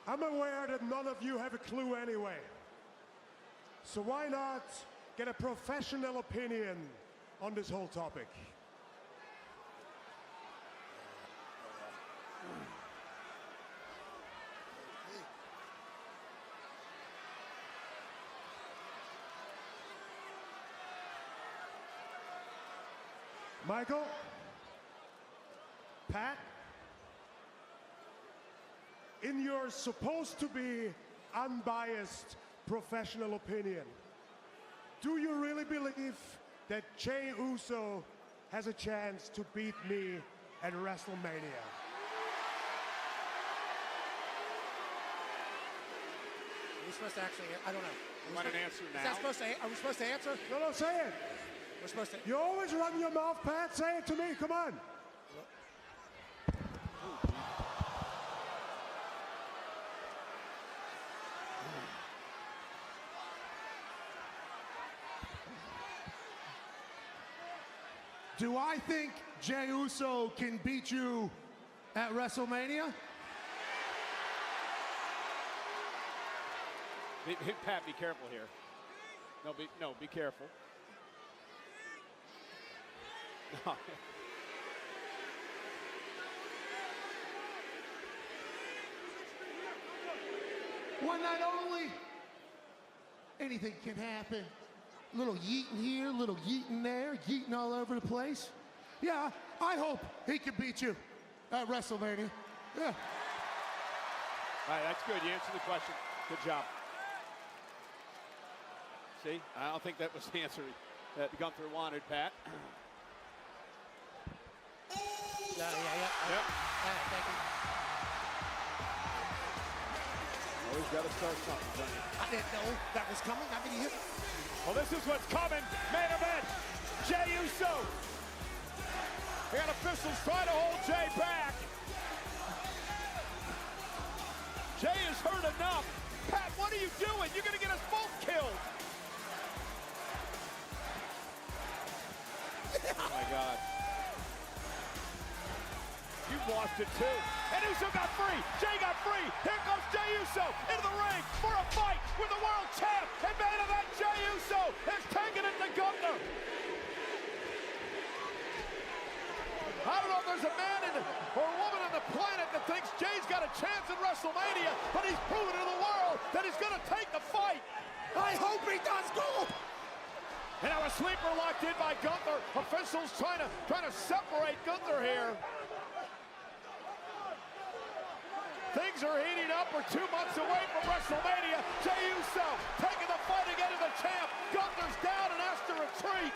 I'm aware that none of you have a clue anyway. So why not get a professional opinion on this whole topic? Michael? Pat? In your supposed to be unbiased professional opinion, do you really believe that Jey Uso has a chance to beat me at WrestleMania? Are we supposed to actually, I don't know. You want an answer now? Is that supposed to, are we supposed to answer? No, say it. We're supposed to. You always run your mouth, Pat. Say it to me. Come on. Do I think Jey Uso can beat you at WrestleMania? Pat, be careful here. No, be careful. One night only. Anything can happen. Little yeeting here, little yeeting there, yeeting all over the place. Yeah, I hope he can beat you at WrestleMania. Yeah. All right, that's good. You answered the question. Good job. See, I don't think that was the answer that Gunther wanted, Pat. Yeah. Yep. Thank you. Always got to start something, don't you? I didn't know that was coming. I mean, Well, this is what's coming. Main event. Jey Uso. We got officials trying to hold Jey back. Jey is hurt enough. Pat, what are you doing? You're going to get us both killed. Oh, my God. You've lost it, too. And Uso got free. Jey got free. Here comes Jey Uso into the ring for a fight with the world champ. And main event, Jey Uso has taken it to Gunther. I don't know if there's a man or a woman on the planet that thinks Jey's got a chance in WrestleMania, but he's proven to the world that he's going to take the fight. I hope he does go. And now a sleeper locked in by Gunther. Officials trying to separate Gunther here. Things are heating up. We're 2 months away from WrestleMania. Jey Uso taking the fight again as the champ. Gunther's down and has to retreat.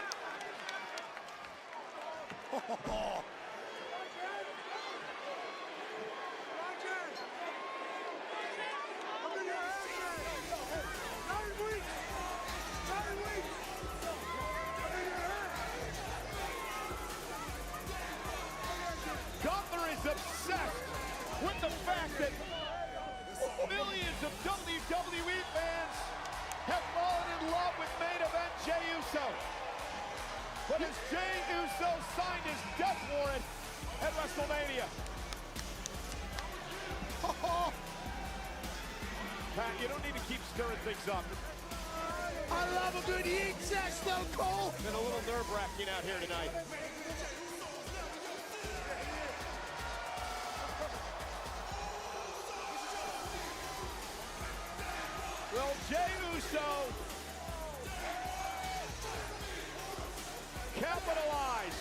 Gunther is obsessed with the fact that millions of WWE fans have fallen in love with main event Jey Uso. But has Jey Uso signed his death warrant at WrestleMania? Pat, you don't need to keep stirring things up. I love a good yeet set, Stone Cold. Been a little nerve-wracking out here tonight. Will Jey Uso capitalize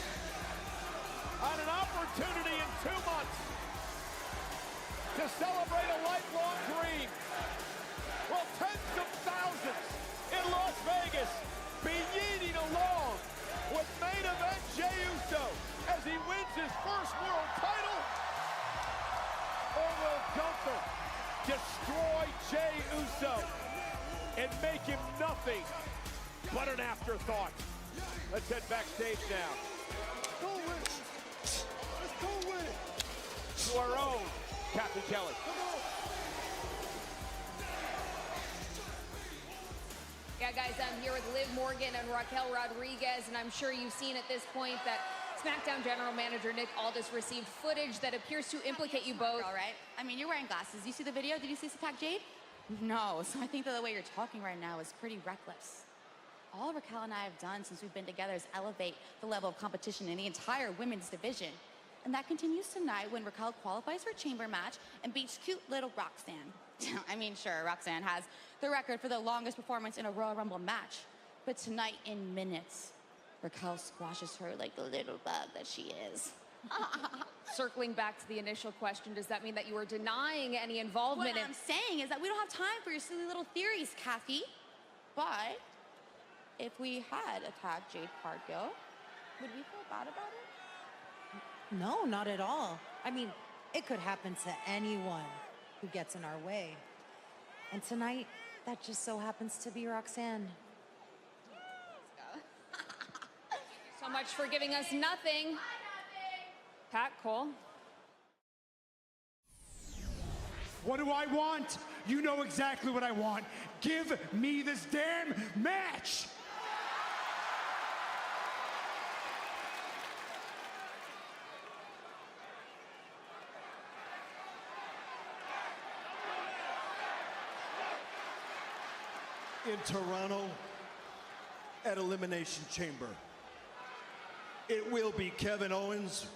on an opportunity in 2 months to celebrate a lifelong dream? Will tens of thousands in Las Vegas be yeeting along with main event Jey Uso as he wins his first world title? Or will Gunther destroy Jey Uso and make him nothing but an afterthought? Let's head backstage now. Go with it. Let's go with it. To our own Captain Kelly. Yeah, guys, I'm here with Liv Morgan and Raquel Rodriguez, and I'm sure you've seen at this point that SmackDown General Manager Nick Aldis received footage that appears to implicate you both. All right. I mean, you're wearing glasses. You see the video? Did you see Attack Jade? No. So I think that the way you're talking right now is pretty reckless. All Raquel and I have done since we've been together is elevate the level of competition in the entire women's division. And that continues tonight when Raquel qualifies for a chamber match and beats cute little Roxanne. I mean, sure, Roxanne has the record for the longest performance in a Royal Rumble match. But tonight, in minutes, Raquel squashes her like the little bug that she is. Circling back to the initial question, does that mean that you are denying any involvement What I'm saying is that we don't have time for your silly little theories, Kathy. But if we had attacked Jade Cargill, would we feel bad about it? No, not at all. I mean, it could happen to anyone who gets in our way. And tonight, that just so happens to be Roxanne. So much for giving us nothing. Pat, Cole. What do I want? You know exactly what I want. Give me this damn match! In Toronto, at Elimination Chamber, it will be Kevin Owens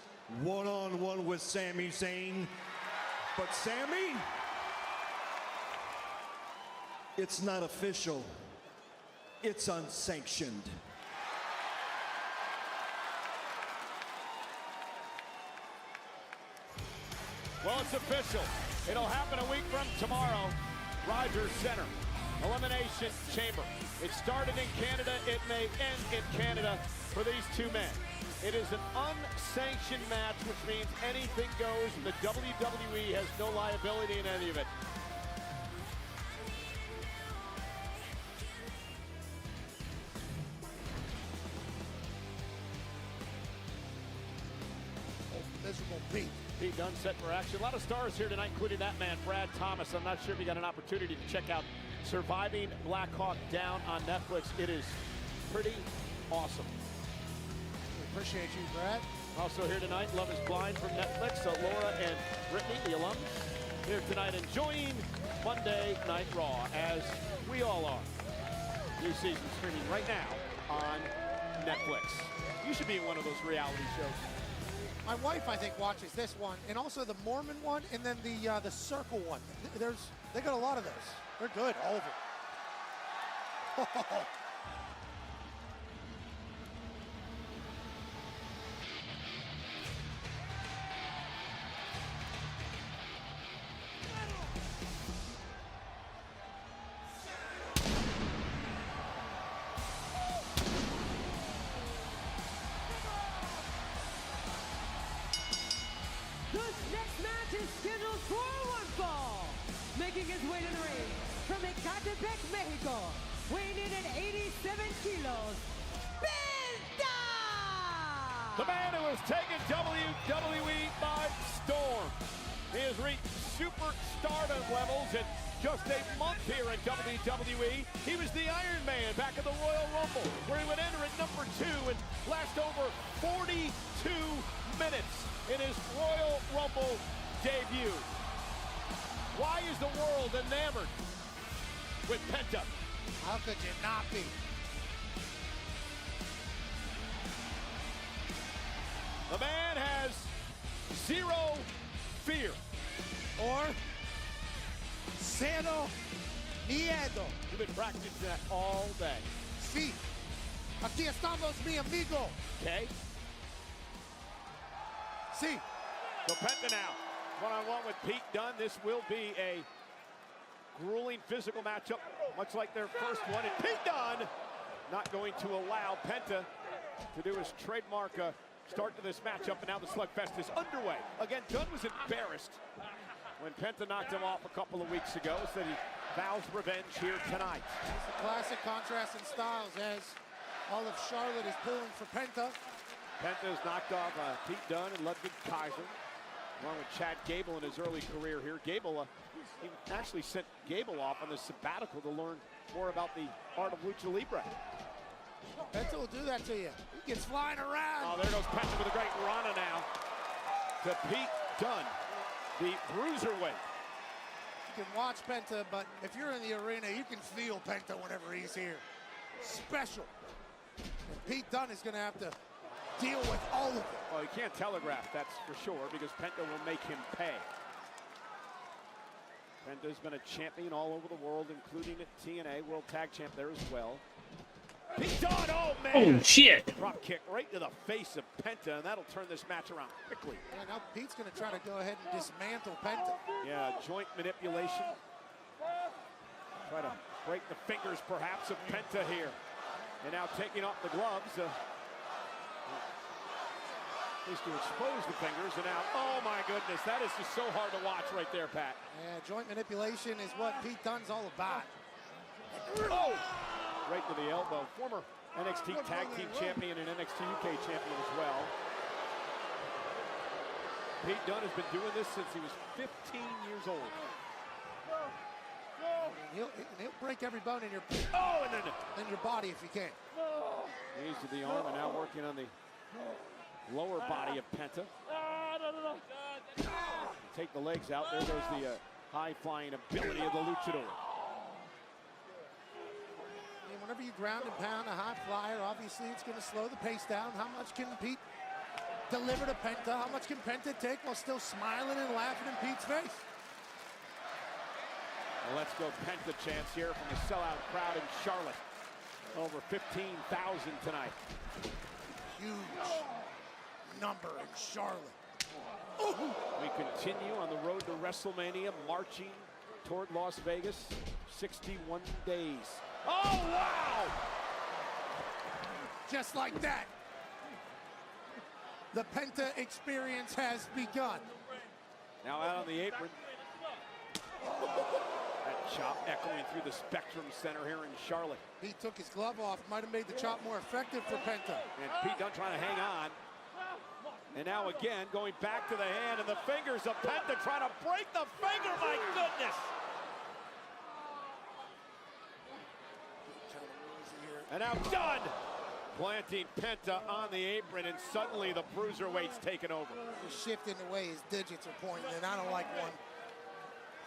one-on-one with Sami Zayn. But Sami, it's not official. It's unsanctioned. Well, it's official. It'll happen a week from tomorrow. Rogers Center, Elimination Chamber. It started in Canada. It may end in Canada for these two men. It is an unsanctioned match, which means anything goes, and the WWE has no liability in any of it. Miserable Pete. Pete Dunne set for action. A lot of stars here tonight, including that man, Brad Thomas. I'm not sure if you got an opportunity to check out Surviving Black Hawk Down on Netflix. It is pretty awesome. Appreciate you, Brad. Also here tonight, Love is Blind from Netflix. Laura and Brittany, the alums, here tonight enjoying Monday Night Raw, as we all are. New season streaming right now on Netflix. You should be in one of those reality shows. My wife, I think, watches this one, and also the Mormon one, and then the Circle one. They got a lot of those. They're good, all of them. This next match is scheduled for one fall. Making his way to the ring from Ecatepec, Mexico, weighing in at 87 kilos, Penta! The man who has taken WWE by storm. He has reached superstardom levels in just a month here at WWE. He was the Iron Man back at the Royal Rumble, where he would enter at number 2 and last over 42 minutes in his Royal Rumble debut. Why is the world enamored with Penta? How could you not be? The man has zero fear. Or cero miedo. You've been practicing that all day. Sí. Aquí estamos, mi amigo. Okay. Sí. So Penta now, one-on-one with Pete Dunne. This will be a grueling physical matchup, much like their first one. And Pete Dunne not going to allow Penta to do his trademark start to this matchup, and now the slugfest is underway. Again, Dunne was embarrassed when Penta knocked him off a couple of weeks ago, said he vows revenge here tonight. It's a classic contrast in styles as all of Charlotte is pulling for Penta. Penta has knocked off Pete Dunne and Ludwig Kaiser, along with Chad Gable in his early career here. Gable, he actually sent Gable off on the sabbatical to learn more about the art of lucha libre. Penta will do that to you. He gets flying around. Oh, there goes Penta with a great rana now to Pete Dunne, the bruiserweight. You can watch Penta, but if you're in the arena, you can feel Penta whenever he's here. Special. And Pete Dunne is going to have to deal with all of it. Well, you can't telegraph, that's for sure, because Penta will make him pay. Penta's been a champion all over the world, including at TNA, World Tag Champ there as well. Pete Dunne, oh man! Oh shit! Drop kick right to the face of Penta, and that'll turn this match around quickly. Yeah, now Pete's going to try to go ahead and dismantle Penta. Yeah, joint manipulation. Try to break the fingers, perhaps, of Penta here. And now taking off the gloves. Needs to expose the fingers, and now, oh my goodness, that is just so hard to watch right there, Pat. Yeah, joint manipulation is what Pete Dunne's all about. Oh! Right to the elbow. Former NXT Tag Team Champion and NXT UK Champion as well. Pete Dunne has been doing this since he was 15 years old. He'll break every bone in your in your body if he can. Knees to the arm, and now working on the lower body of Penta. Take the legs out. There goes the high-flying ability of the luchador. Whenever you ground and pound a high flyer, obviously it's going to slow the pace down. How much can Pete deliver to Penta? How much can Penta take while still smiling and laughing in Pete's face? Well, let's go Penta chants here from the sellout crowd in Charlotte. Over 15,000 tonight. Huge number in Charlotte. Ooh. We continue on the road to WrestleMania, marching toward Las Vegas. 61 days. Oh, wow! Just like that. The Penta experience has begun. Now out on the apron. That chop echoing through the Spectrum Center here in Charlotte. He took his glove off. Might have made the chop more effective for Penta. And Pete Dunne trying to hang on. And now again, going back to the hand and the fingers of Penta trying to break the finger, my goodness! And now Dunne planting Penta on the apron, and suddenly the bruiserweight's taken over. He's shifting the way his digits are pointing, and I don't like one.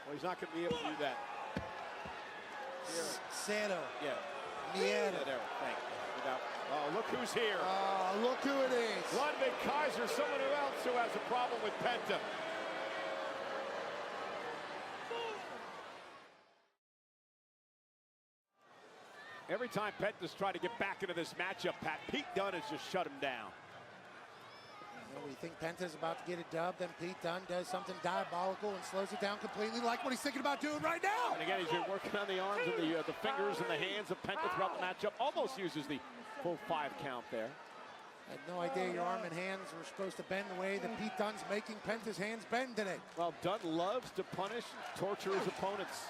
Well, he's not going to be able to do that. Cero. Yeah. Mierda. There, thank you. Oh, look who's here. Oh, look who it is. Ludwig Kaiser, someone else who has a problem with Penta. Every time Penta's tried to get back into this matchup, Pat, Pete Dunne has just shut him down. Well, we think Penta's about to get a dub, then Pete Dunne does something diabolical and slows it down completely, like what he's thinking about doing right now. And again, he's been working on the arms and the fingers and the hands of Penta throughout the matchup. Almost uses the full 5 count there. I had no idea your arm and hands were supposed to bend the way that Pete Dunne's making Penta's hands bend today. Well, Dunne loves to punish and torture his opponents.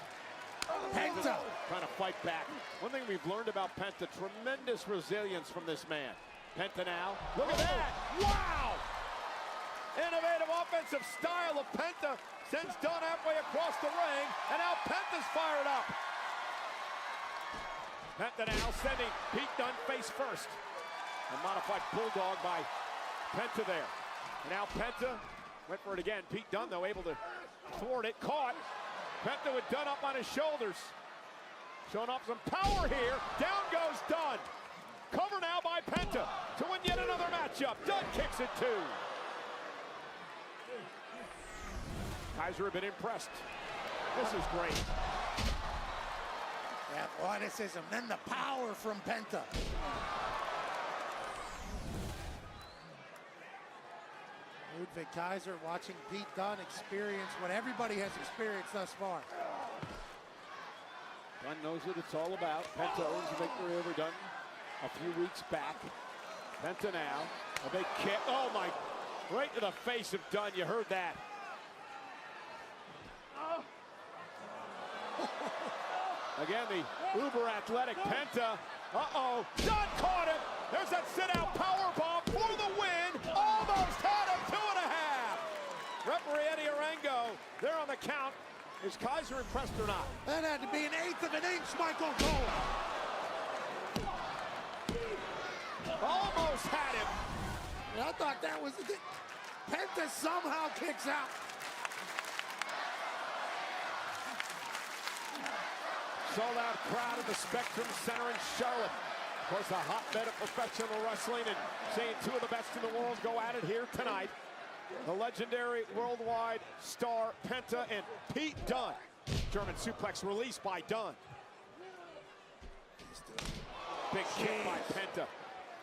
Penta trying to fight back. One thing we've learned about Penta, tremendous resilience from this man. Penta now, look at that! Wow! Innovative offensive style of Penta sends Dunne halfway across the ring, and now Penta's fired up. Penta now sending Pete Dunne face first. A modified bulldog by Penta there. And now Penta went for it again. Pete Dunne, though, able to thwart it, caught. Penta with Dunne up on his shoulders. Showing off some power here. Down goes Dunne. Cover now by Penta to win yet another matchup. Dunne kicks it too. Kaiser have been impressed. This is great. The athleticism, then the power from Penta. Ludwig Kaiser watching Pete Dunne experience what everybody has experienced thus far. Dunne knows what it's all about. Penta owns the victory over Dunne a few weeks back. Penta now, a big kick. Oh my, right to the face of Dunne, you heard that. Again, the uber athletic Penta. Uh-oh, Dunne caught him. There's that sit-out powerbomb for the win. Almost had him, 2.5. Referee Eddie Arango there on the count. Is Kaiser impressed or not? That had to be an eighth of an inch, Michael Cole. Almost had him. I thought that was it. Penta somehow kicks out. Sold-out crowd at the Spectrum Center in Charlotte. Of course, a hotbed of professional wrestling, and seeing two of the best in the world go at it here tonight. The legendary worldwide star Penta and Pete Dunne. German suplex released by Dunne. Big kick by Penta.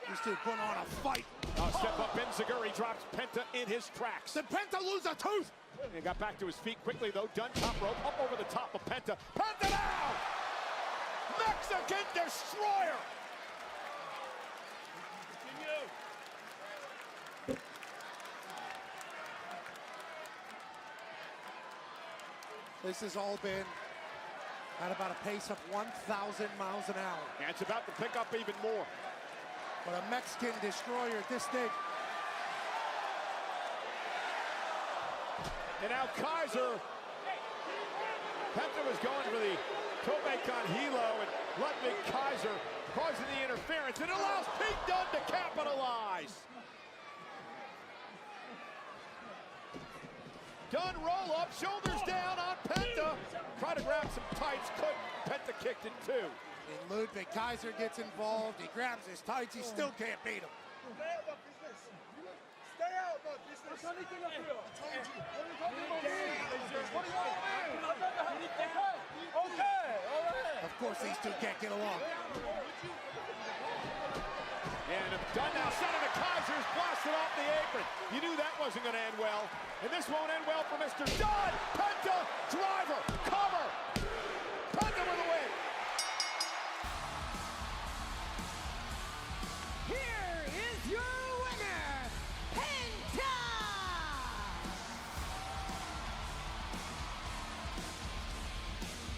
These two putting on a fight. Step up Enziguri drops Penta in his tracks. Did Penta lose a tooth? He got back to his feet quickly, though. Dunne top rope, up over the top of Penta. Penta down! Mexican Destroyer! This has all been at about a pace of 1,000 miles an hour. And it's about to pick up even more. But a Mexican Destroyer this big. And now Kaiser. Penta was going for the Tope con Hilo, and Ludwig Kaiser causing the interference. It allows Pete Dunne to capitalize. Dunne roll up, shoulders down on Penta. Try to grab some tights, couldn't. Penta kicked it too. And Ludwig Kaiser gets involved. He grabs his tights. He still can't beat him. Stay out of my business. I told you. What are you talking about? What do you want? Okay, all right. Of course, these two can't get along. And Dunne now sending the Kaiser's blasted off the apron. You knew that wasn't going to end well. And this won't end well for Mr. Dunne. Penta, driver, cover. Penta with a win. Here is your winner, Penta!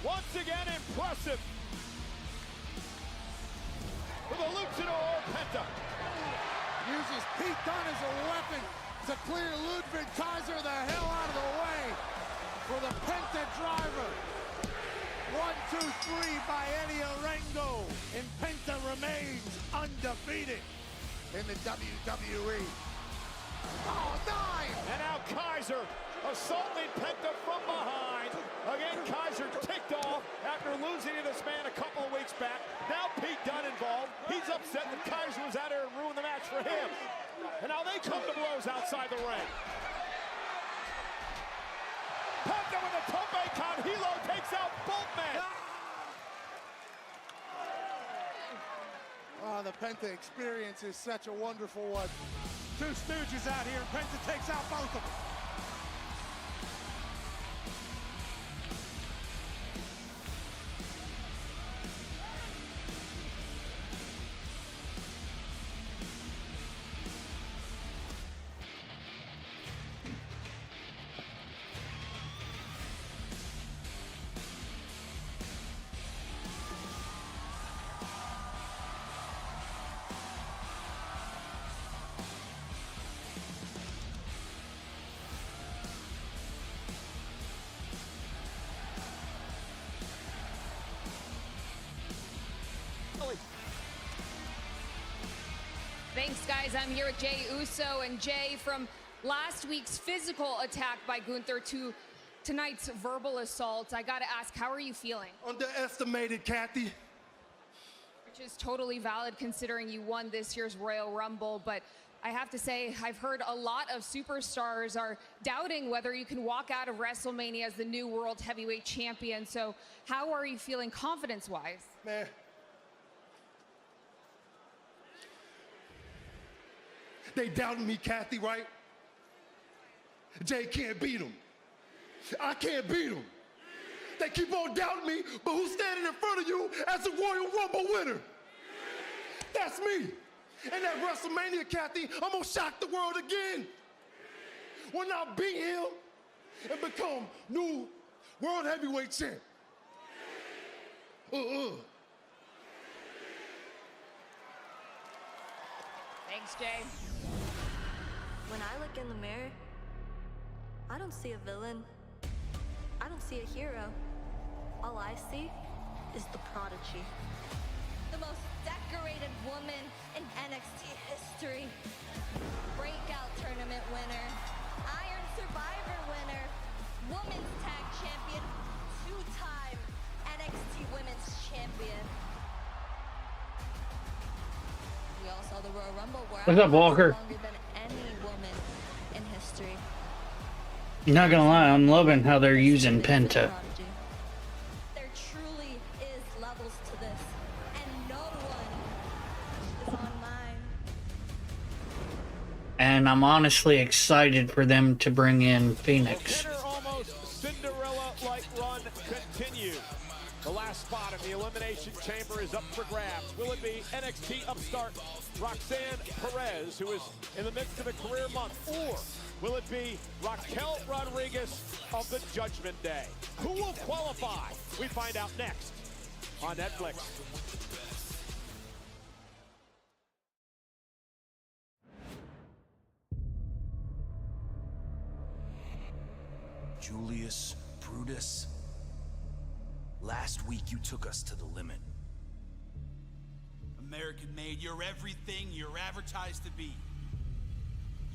Once again, impressive. With a luchador, Penta. Uses Pete Dunne as a weapon to clear Ludwig Kaiser the hell out of the way for the Penta driver. 1, 2, 3 by Eddie Orengo, and Penta remains undefeated in the WWE. Oh, 9! And now Kaiser assaulting Penta from behind. Again, Kaiser ticked off after losing to this man a couple of weeks back. Now Pete Dunne involved. He's upset that Kaiser was out there and ruined the match for him. And now they come to blows outside the ring. Penta with a tope con hilo takes out both men. Oh, the Penta experience is such a wonderful one. Two stooges out here, and Penta takes out both of them. Thanks, guys. I'm here with Jey Uso, and Jey, from last week's physical attack by Gunther to tonight's verbal assault, I gotta ask, how are you feeling? Underestimated, Kathy. Which is totally valid considering you won this year's Royal Rumble, but I have to say, I've heard a lot of superstars are doubting whether you can walk out of WrestleMania as the new World Heavyweight Champion. So how are you feeling confidence-wise? Man. They doubted me, Kathy, right? Jay can't beat them. I can't beat them. They keep on doubting me, but who's standing in front of you as the Royal Rumble winner? That's me. And at WrestleMania, Kathy, I'm gonna shock the world again. When I beat him and become new World Heavyweight Champ. Thanks, Jay. When I look in the mirror, I don't see a villain. I don't see a hero. All I see is the prodigy. The most decorated woman in NXT history. Breakout tournament winner. Iron Survivor winner. Women's Tag Champion. Two-time NXT Women's Champion. We all saw the Royal Rumble where What's up, Walker? longer than any woman in history. Not gonna lie, I'm loving how they're using Penta. There truly is levels to this, and no one is on mine. And I'm honestly excited for them to bring in Phoenix. Almost Cinderella-like run continues. The last spot in the Elimination Chamber is up for grabs. Will it be NXT upstart Roxanne Perez, who is in the midst of a career month, or will it be Raquel Rodriguez of the Judgment Day? Who will qualify? We find out next on Netflix. Julius Brutus, last week you took us to the limit. American made, you're everything you're advertised to be.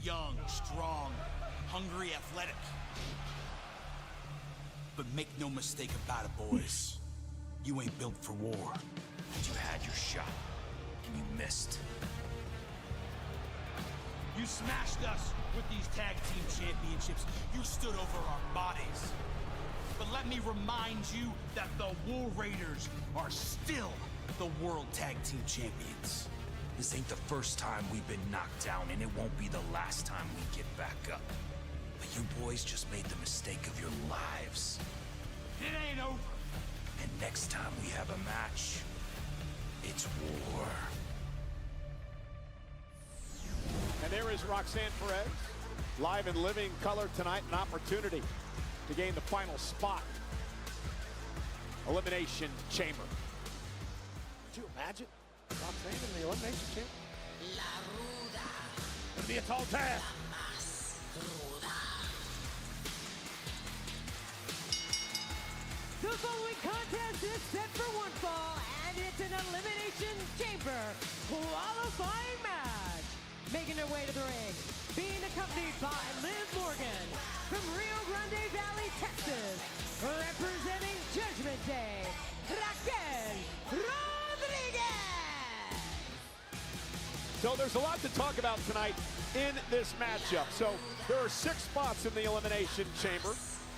Young, strong, hungry, athletic. But make no mistake about it, boys. You ain't built for war. You had your shot, and you missed. You smashed us with these tag team championships. You stood over our bodies. But let me remind you that the War Raiders are still the World Tag Team Champions. This ain't the first time we've been knocked down, and it won't be the last time we get back up. But you boys just made the mistake of your lives. It ain't over. And next time we have a match, it's war. And there is Roxanne Perez, live in living color tonight, an opportunity to gain the final spot. Elimination Chamber. Could you imagine Roxanne in the Elimination Chamber? It'll be a tall task. The following contest is set for one fall, and it's an Elimination Chamber qualifying match. Making her way to the ring, being accompanied by Liv Morgan from Rio Grande Valley, Texas, representing Judgment Day, Raquel Rodriguez. So there's a lot to talk about tonight in this matchup. So there are 6 spots in the Elimination Chamber.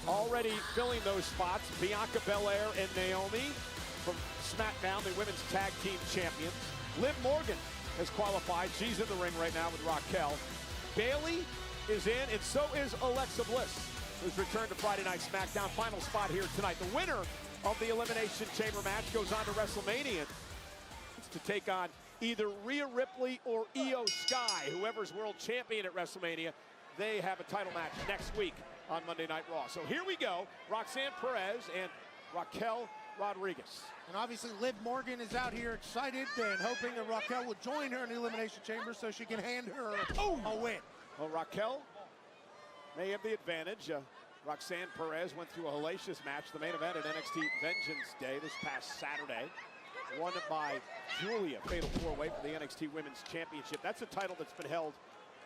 Already filling those spots, Bianca Belair and Naomi from SmackDown, the Women's Tag Team Champions. Liv Morgan has qualified. She's in the ring right now with Raquel. Bayley is in, and so is Alexa Bliss, who's returned to Friday Night SmackDown. Final spot here tonight. The winner of the Elimination Chamber match goes on to WrestleMania. It's to take on either Rhea Ripley or Io Sky, whoever's world champion at WrestleMania. They have a title match next week on Monday Night Raw. So here we go. Roxanne Perez and Raquel Rodriguez. And obviously Liv Morgan is out here excited and hoping that Raquel will join her in the Elimination Chamber so she can hand her a win. Well, Raquel may have the advantage. Roxanne Perez went through a hellacious match, the main event at NXT Vengeance Day this past Saturday. Won by Julia, fatal 4-way for the NXT Women's Championship. That's a title that's been held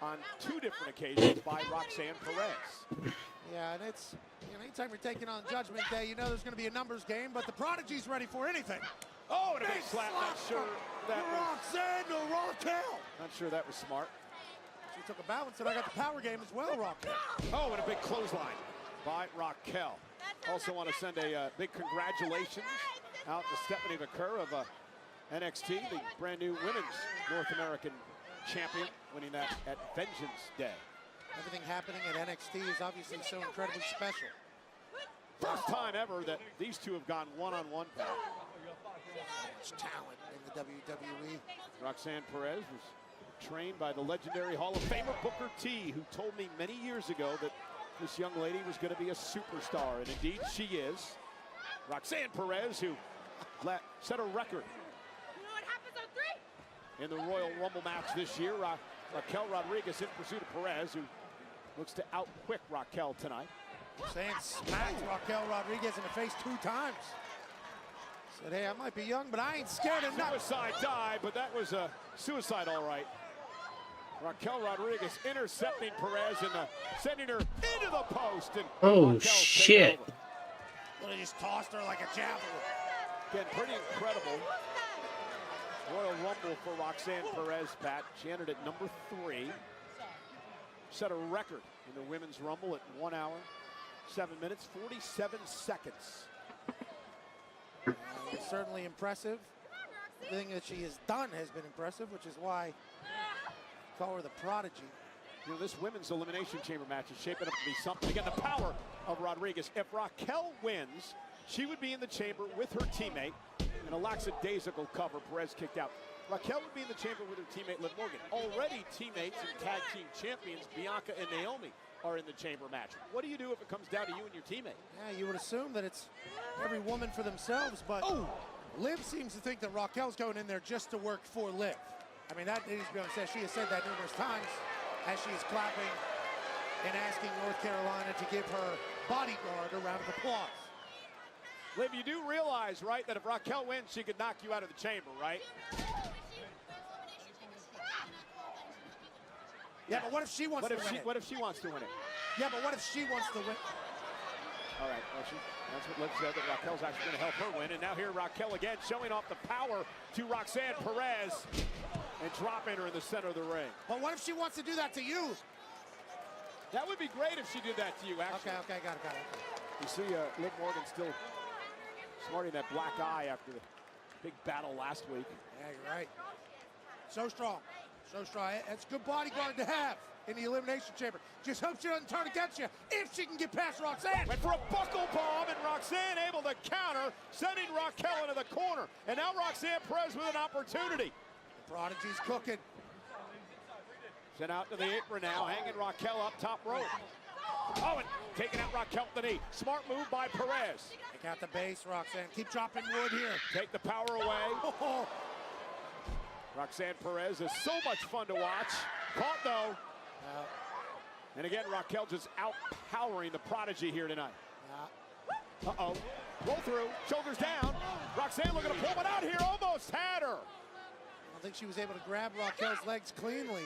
on 2 different occasions by Roxanne Perez. Yeah, and it's, you know, anytime you're taking on Judgment Day, you know there's going to be a numbers game, but the Prodigy's ready for anything. Oh, and a big slap. Not sure that was... Roxanne to Raquel. Not sure that was smart. She took a bow and said, I got the power game as well, Raquel. Oh, and a big clothesline by Raquel. Also want to send a big congratulations out to Stephanie McCurr of NXT, the brand new women's North American champion, winning that at Vengeance Day. Everything happening at NXT is obviously so incredibly special. First time ever that these two have gone one-on-one. Much talent in the WWE. Roxanne Perez was trained by the legendary Hall of Famer Booker T, who told me many years ago that this young lady was going to be a superstar, and indeed she is. Roxanne Perez, who set a record in the Royal Rumble match this year. Raquel Rodriguez in pursuit of Perez, who looks to outquick Raquel tonight. Saying smacked Raquel Rodriguez in the face 2 times. Said, hey, I might be young, but I ain't scared of nothing. Suicide dive, but that was a suicide, all right. Raquel Rodriguez intercepting Perez and sending her into the post. And oh, Raquel shit. Well, they just tossed her like a javelin. Again, pretty incredible. Royal Rumble for Roxanne Perez, Pat. She entered at number 3. Set a record in the Women's Rumble at 1 hour, 7 minutes, 47 seconds. It's certainly impressive. Everything that she has done has been impressive, which is why I call her the prodigy. You know, this women's elimination chamber match is shaping up to be something. Again, the power of Rodriguez. If Raquel wins, she would be in the chamber with her teammate. And a lackadaisical cover, Perez kicked out. Raquel would be in the chamber with her teammate Liv Morgan. Already teammates and tag team champions Bianca and Naomi are in the chamber match. What do you do if it comes down to you and your teammate? Yeah, you would assume that it's every woman for themselves, but Liv seems to think that Raquel's going in there just to work for Liv. I mean, that needs to be said. She has said that numerous times as she is clapping and asking North Carolina to give her bodyguard a round of applause. Liv, you do realize, right, that if Raquel wins, she could knock you out of the chamber, right? Yeah, but what if she wants to win it? What if she wants to win it? Yeah, but what if she wants to win? All right, well, that's what Liv said, that Raquel's actually going to help her win. And now here Raquel again showing off the power to Roxanne Perez and dropping her in the center of the ring. But what if she wants to do that to you? That would be great if she did that to you, actually. Okay, got it. You see Liv Morgan still smarting that black eye after the big battle last week. Yeah, you're right. So strong. That's a good bodyguard to have in the Elimination Chamber. Just hope she doesn't turn against you if she can get past Roxanne. Went for a buckle bomb, and Roxanne able to counter, sending Raquel into the corner. And now Roxanne Perez with an opportunity. The Prodigy's cooking. Sent out to the apron now, hanging Raquel up top rope. Oh, and taking out Raquel with the knee. Smart move by Perez. Take out the base, Roxanne. Keep dropping wood here. Take the power away. Roxanne Perez is so much fun to watch. Caught though. And again, Raquel just out-powering the Prodigy here tonight. Uh-oh. Roll through, shoulders down. Roxanne looking to pull one out here, almost had her. I don't think she was able to grab Raquel's legs cleanly.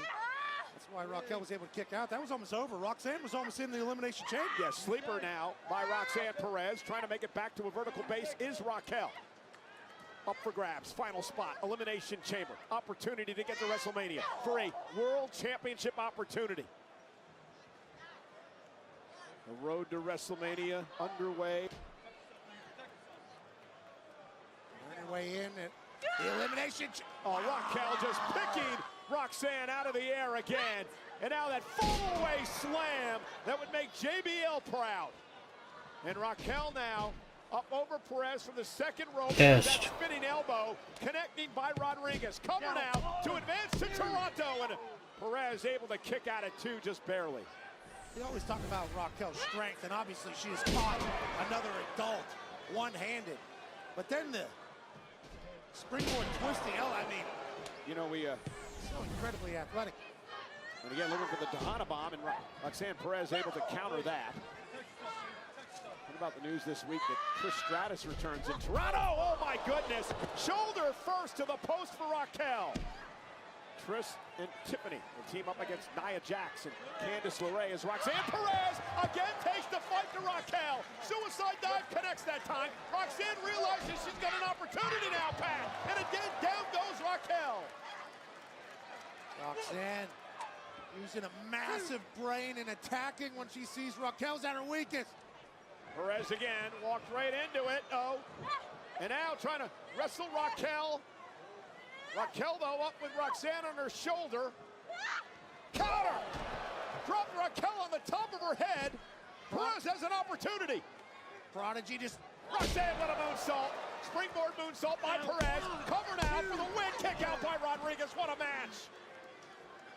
That's why Raquel was able to kick out. That was almost over. Roxanne was almost in the Elimination Chamber. Yes, sleeper now by Roxanne Perez. Trying to make it back to a vertical base is Raquel. Up for grabs, final spot, Elimination Chamber. Opportunity to get to WrestleMania for a World Championship opportunity. The road to WrestleMania underway. Way in at the Elimination Oh, Raquel just picking Roxanne out of the air again. And now that fall-away slam that would make JBL proud. And Raquel now up over Perez from the second rope. That spinning elbow connecting by Rodriguez. Cover now to advance to Toronto. And Perez able to kick out at 2 just barely. We always talk about Raquel's strength, and obviously she has caught another adult one-handed. But then the springboard twisting, I mean, you know, so incredibly athletic. And again, looking for the Tejana bomb, and Roxanne Perez able to counter that. What about the news this week that Trish Stratus returns in Toronto? Oh my goodness! Shoulder first to the post for Raquel. Trish and Tiffany will team up against Nia Jax and Candice LeRae as Roxanne Perez again takes the fight to Raquel. Suicide dive connects that time. Roxanne realizes she's got an opportunity now, Pat. And again, down goes Raquel. Roxanne using a massive brain and attacking when she sees Raquel's at her weakest. Perez again walked right into it. Oh, and now trying to wrestle Raquel. Raquel, though, up with Roxanne on her shoulder. Counter! Dropped Raquel on the top of her head. Perez has an opportunity. Prodigy just... Roxanne with a moonsault. Springboard moonsault by Perez. Cover now for the win. Kick out by Rodriguez. What a match.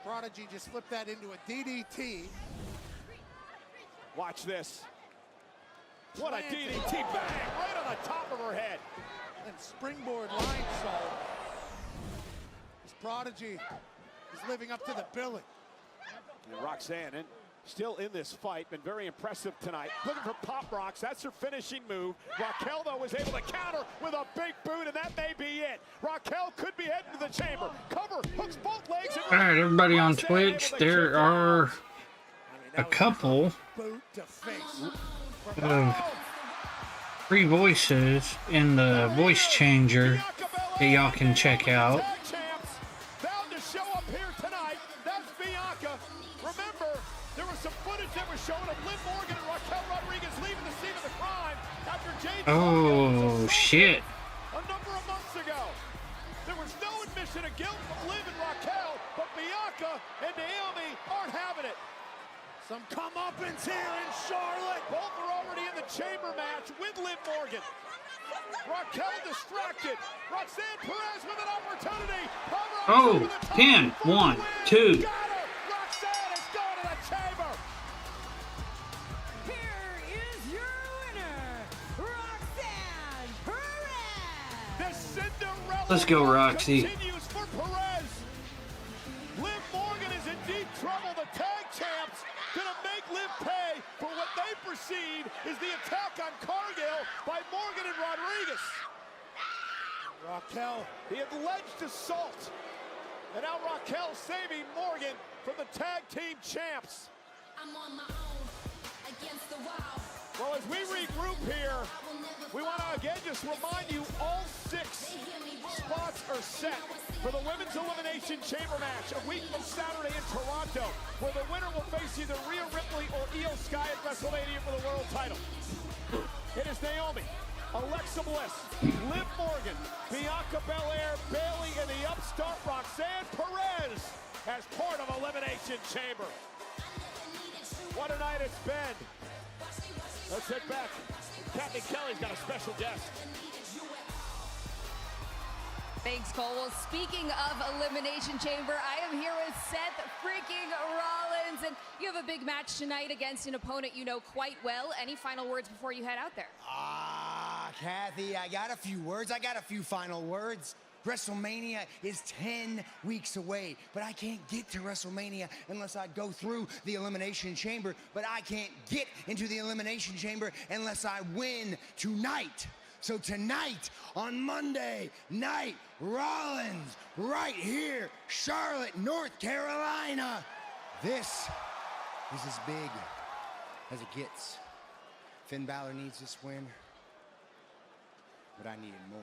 Prodigy just flipped that into a DDT. Watch this. What a DDT. Bang! Right on the top of her head. And springboard line salt. Prodigy is living up to the billing. And Roxanne, and Still in this fight, been very impressive tonight. Looking for pop rocks, that's her finishing move. Raquel, though, was able to counter with a big boot, and that may be it. Raquel could be heading to the chamber. Cover, hooks both legs. All right, everybody on Twitch, there are a couple of free voices in the voice changer that y'all can check out. Bound to show up here tonight. That's Bianca. Remember, there was some footage that was shown of Liv Morgan and Raquel Rodriguez leaving the scene of the crime after Jade. Oh, shit. A number of months ago, there was no admission of guilt from Liv and Raquel, but Bianca and Naomi aren't having it. Some comeuppance here in Charlotte. Both are already in the chamber match with Liv Morgan. Raquel distracted. Roxanne Perez with an opportunity. Oh, pin. 1, 2. Roxanne is going to the chamber. Here is your winner, Roxanne Perez. The Cinderella Let's go, Roxy. continues for Perez. Liv Morgan is in deep trouble. The tag champs gonna make Liv pay for what they perceive is the attack on Cargill by Morgan and Rodriguez. Raquel, the alleged assault. And now Raquel saving Morgan from the tag team champs. I'm on my own against the wall. Well, as we regroup here, we want to again just remind you all 6 spots are set for the Women's Elimination Chamber match a week from Saturday in Toronto, where the winner will face either Rhea Ripley or Io Sky at WrestleMania for the world title. It is Naomi, Alexa Bliss, Liv Morgan, Bianca Belair, Bayley, and the upstart Roxanne Perez as part of Elimination Chamber. What a night it's been. Let's head back. Kathy Kelly's got a special guest. Thanks, Cole. Well, speaking of Elimination Chamber, I am here with Seth freaking Rollins, and you have a big match tonight against an opponent you know quite well. Any final words before you head out there? Kathy, I got a few words. I got a few final words. WrestleMania is 10 weeks away, but I can't get to WrestleMania unless I go through the Elimination Chamber, but I can't get into the Elimination Chamber unless I win tonight. So tonight, on Monday Night Rollins, right here, Charlotte, North Carolina. This is as big as it gets. Finn Balor needs this win, but I needed more.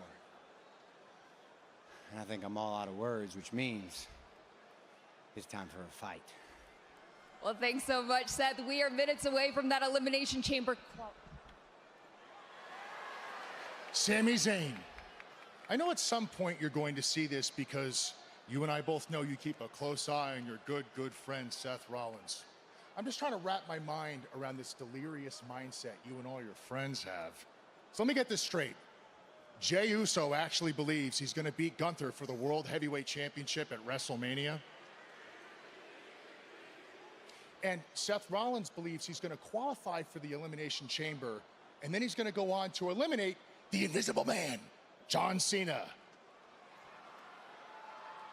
And I think I'm all out of words, which means it's time for a fight. Well, thanks so much, Seth. We are minutes away from that Elimination Chamber. Sami Zayn, I know at some point you're going to see this because you and I both know you keep a close eye on your good friend Seth Rollins. I'm just trying to wrap my mind around this delirious mindset you and all your friends have. So let me get this straight. Jey Uso actually believes he's going to beat Gunther for the World Heavyweight Championship at WrestleMania. And Seth Rollins believes he's going to qualify for the Elimination Chamber, and then he's going to go on to eliminate the Invisible Man, John Cena.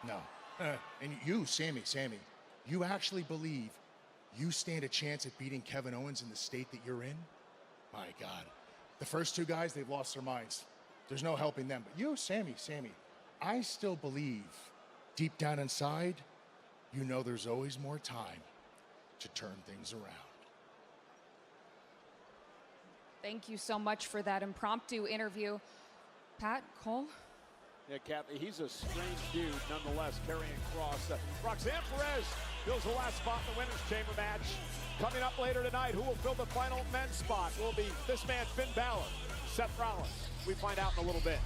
No. And you, Sami, you actually believe you stand a chance at beating Kevin Owens in the state that you're in? My God. The first 2 guys, they've lost their minds. There's no helping them. But you, Sami, I still believe deep down inside, you know there's always more time to turn things around. Thank you so much for that impromptu interview. Pat, Cole? Yeah, Kathy, he's a strange dude nonetheless, carrying cross. Roxanne Perez fills the last spot in the Women's Chamber match. Coming up later tonight, who will fill the final men's spot? Will be this man, Finn Balor, Seth Rollins. We find out in a little bit.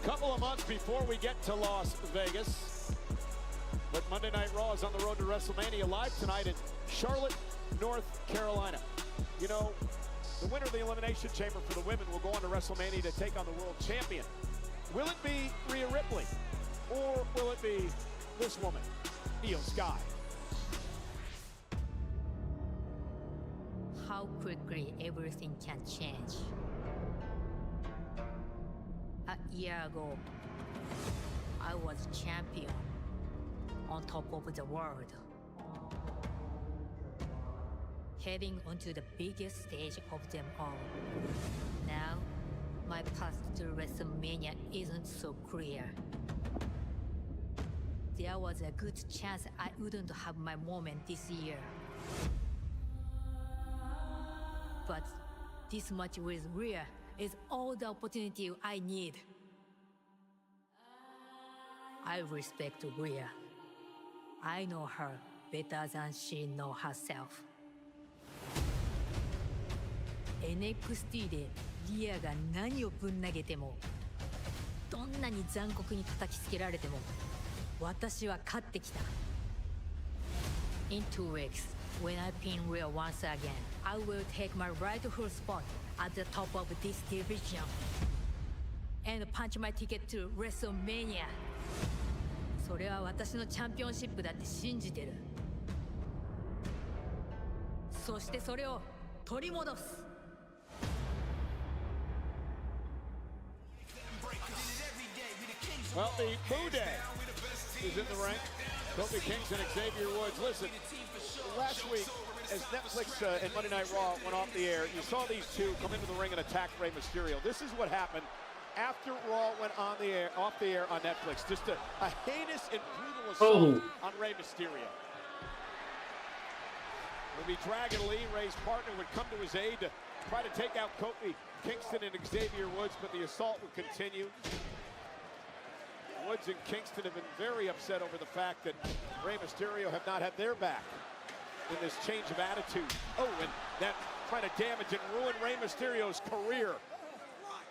Couple of months before we get to Las Vegas. But Monday Night Raw is on the road to WrestleMania live tonight in Charlotte, North Carolina. You know, the winner of the Elimination Chamber for the women will go on to WrestleMania to take on the world champion. Will it be Rhea Ripley? Or will it be this woman, Io Sky? How quickly everything can change. year ago, I was champion on top of the world. Heading onto the biggest stage of them all. Now, my path to WrestleMania isn't so clear. There was a good chance I wouldn't have my moment this year. But this match with Rhea is all the opportunity I need. I respect Rhea. I know her better than she knows herself. NXT でリアが何をぶん投げても、どんなに残酷に叩きつけられても、私は勝ってきた。In 2 weeks, when I pin Rhea once again, I will take my rightful spot at the top of this division and punch my ticket to WrestleMania. それは私のチャンピオンシップだって信じてる。そしてそれを取り戻す。Well, the Boo Day is in the ring. Kofi Kingston and Xavier Woods. Listen, last week, as Netflix and Monday Night Raw went off the air, you saw these two come into the ring and attack Rey Mysterio. This is what happened after Raw went off the air on Netflix. Just a heinous and brutal assault on Rey Mysterio. Would be Dragon Lee. Rey's partner would come to his aid to try to take out Kofi Kingston and Xavier Woods, but the assault would continue. Woods and Kingston have been very upset over the fact that Rey Mysterio have not had their back in this change of attitude. Oh, and that trying to damage and ruin Rey Mysterio's career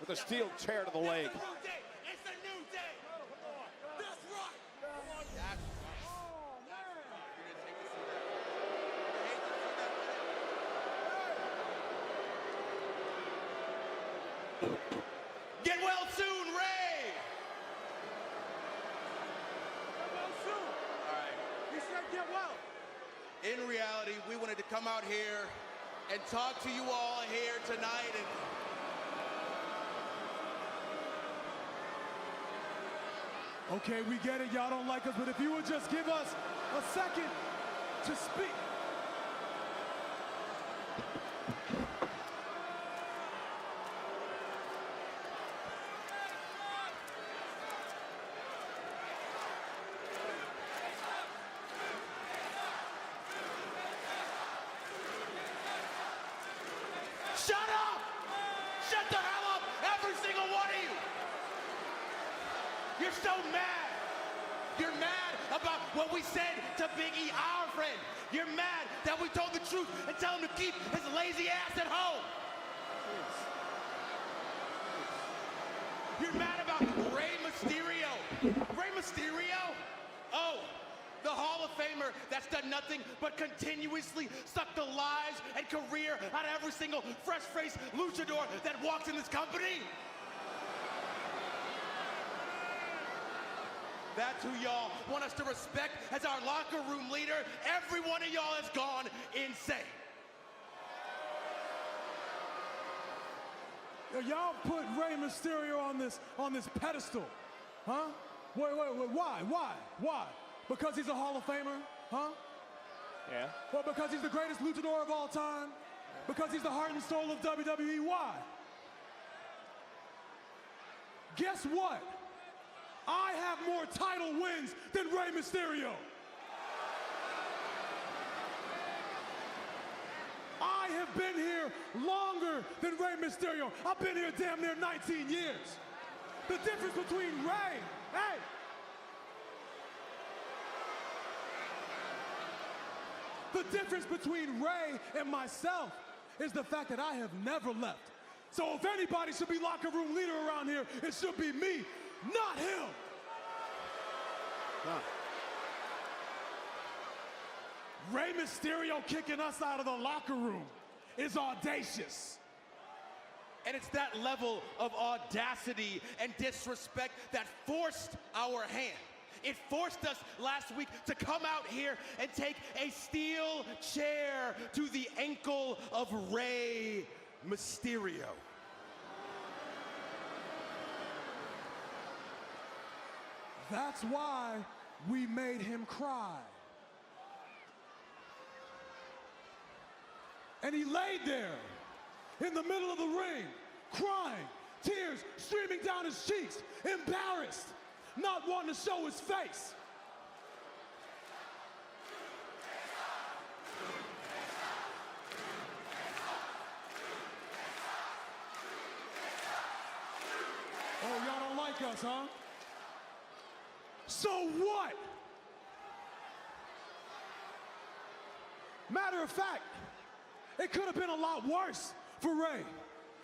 with a steel chair to the leg. Get well soon, Ray! Get well soon. All right. He said get well. In reality, we wanted to come out here and talk to you all here tonight. Okay, we get it. Y'all don't like us, but if you would just give us a second to speak. Shut up! Shut the hell up, every single one of you! You're so mad. You're mad about what we said to Big E, our friend. You're mad that we told the truth and tell him to keep his lazy ass at home. You're mad about Rey Mysterio. Rey Mysterio? Oh, the Hall of Famer that's done nothing but continuously suck the lives and career out of every single fresh-faced luchador that walks in this company? That's who y'all want us to respect as our locker room leader. Every one of y'all has gone insane. Y'all put Rey Mysterio on this pedestal, huh? Wait, why? Because he's a Hall of Famer, huh? Yeah. Well, because he's the greatest luchador of all time? Because he's the heart and soul of WWE? Why? Guess what? I have more title wins than Rey Mysterio. I have been here longer than Rey Mysterio. I've been here damn near 19 years. The difference between Rey, the difference between Rey and myself is the fact that I have never left. So if anybody should be locker room leader around here, it should be me, not him. Huh. Rey Mysterio kicking us out of the locker room is audacious. And it's that level of audacity and disrespect that forced our hand. It forced us last week to come out here and take a steel chair to the ankle of Rey Mysterio. That's why we made him cry. And he laid there in the middle of the ring, crying, tears streaming down his cheeks, embarrassed, not wanting to show his face. Oh, y'all don't like us, huh? So what? Matter of fact, it could have been a lot worse for Ray.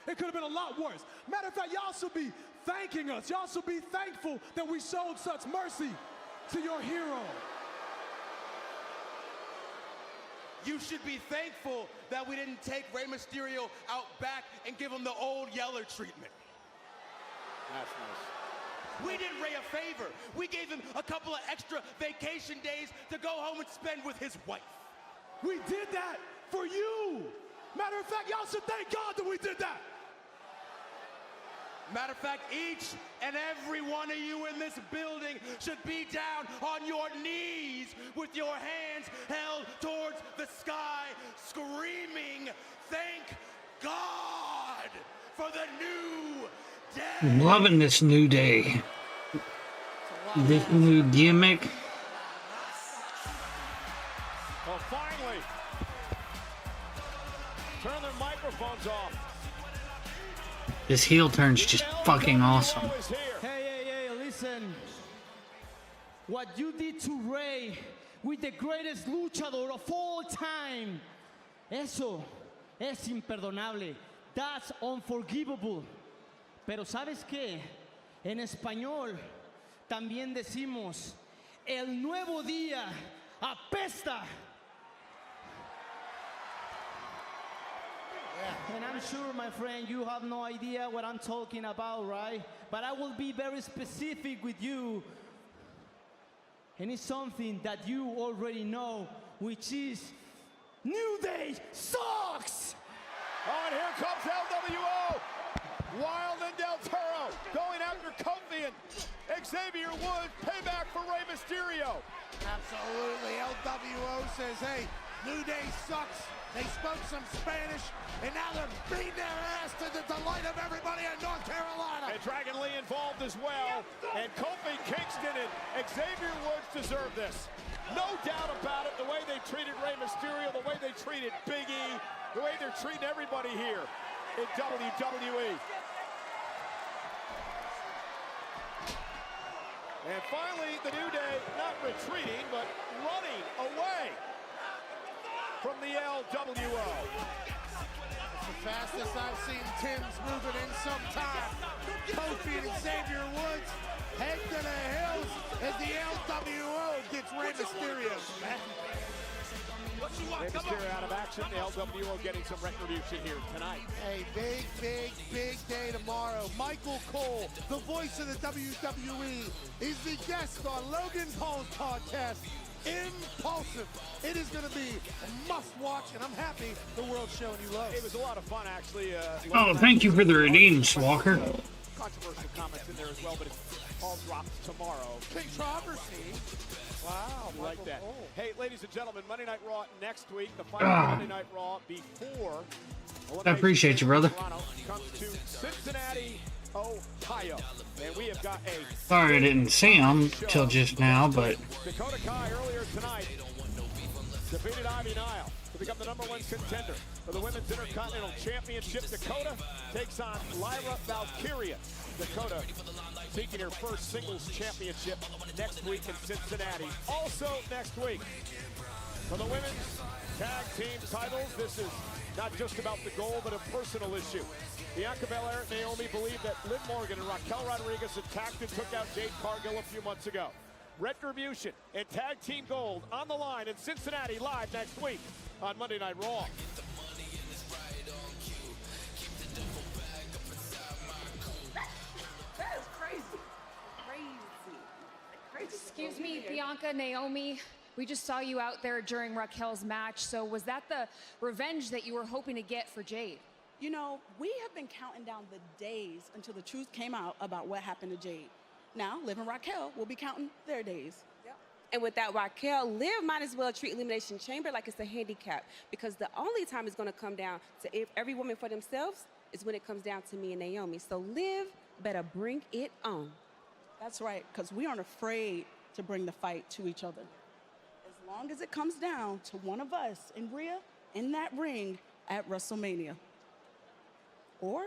It could have been a lot worse. Matter of fact, y'all should be thanking us. Y'all should be thankful that we showed such mercy to your hero. You should be thankful that we didn't take Rey Mysterio out back and give him the old Yeller treatment. That's nice. We did Ray a favor. We gave him a couple of extra vacation days to go home and spend with his wife. We did that for you. Matter of fact, y'all should thank God that we did that. Matter of fact, each and every one of you in this building should be down on your knees with your hands held towards the sky, screaming, "Thank God for the new day." I'm loving this new day. This new gimmick. Well, finally, turn their microphones off. This heel turn's just fucking awesome. Hey, listen. What you did to Ray with the greatest luchador of all time, eso es imperdonable. That's unforgivable. Pero ¿sabes qué? En español también decimos, el nuevo día apesta. And I'm sure, my friend, you have no idea what I'm talking about, right? But I will be very specific with you. And it's something that you already know, which is New Day sucks! Oh, and here comes LWO. Wild and Del Toro going after Kofi and Xavier Woods. Payback for Rey Mysterio. Absolutely. LWO says, hey, New Day sucks. They spoke some Spanish, and now they're beating their ass to the delight of everybody in North Carolina. And Dragon Lee involved as well. And Kofi Kingston and Xavier Woods deserve this. No doubt about it, the way they treated Rey Mysterio, the way they treated Big E, the way they're treating everybody here in WWE. And finally, the New Day not retreating, but running away from the LWO. It's the fastest I've seen Tim's moving in some time. Kofi and Xavier Woods head to the hills as the LWO gets Rey Mysterio. Rey Mysterio out of action. The LWO getting some retribution here tonight. A big day tomorrow. Michael Cole, the voice of the WWE, is the guest on Logan Paul's podcast, Impulsive. It is going to be a must-watch, and I'm happy the world's showing you love. It was a lot of fun, actually. Oh, thank you for the redeems, Walker. Controversial comments in there as well, but it all drops tomorrow. Controversy. Wow, you like that. Cole. Hey, ladies and gentlemen, Monday Night Raw next week. The final Monday Night Raw before I appreciate you, brother. comes to Cincinnati, Ohio. And we have got a... Sorry I didn't see him till just now, but... Dakota Kai earlier tonight defeated Ivy Nile to become the #1 contender for the Women's Intercontinental Championship. Dakota takes on Lyra Valkyria. Dakota seeking her first singles championship next week in Cincinnati. Also next week for the women's tag team titles, this is not just about the goal, but a personal issue. Bianca Belair and Naomi believe that Liv Morgan and Raquel Rodriguez attacked and took out Jade Cargill a few months ago. Retribution and tag team gold on the line in Cincinnati, live next week on Monday Night Raw. That is crazy. Excuse me, Bianca, Naomi. We just saw you out there during Raquel's match. So was that the revenge that you were hoping to get for Jade? You know, we have been counting down the days until the truth came out about what happened to Jade. Now, Liv and Raquel will be counting their days. And without Raquel, Liv might as well treat Elimination Chamber like it's a handicap, because the only time it's going to come down to every woman for themselves is when it comes down to me and Naomi. So Liv better bring it on. That's right, because we aren't afraid to bring the fight to each other. As long as it comes down to one of us and Rhea in that ring at WrestleMania. Or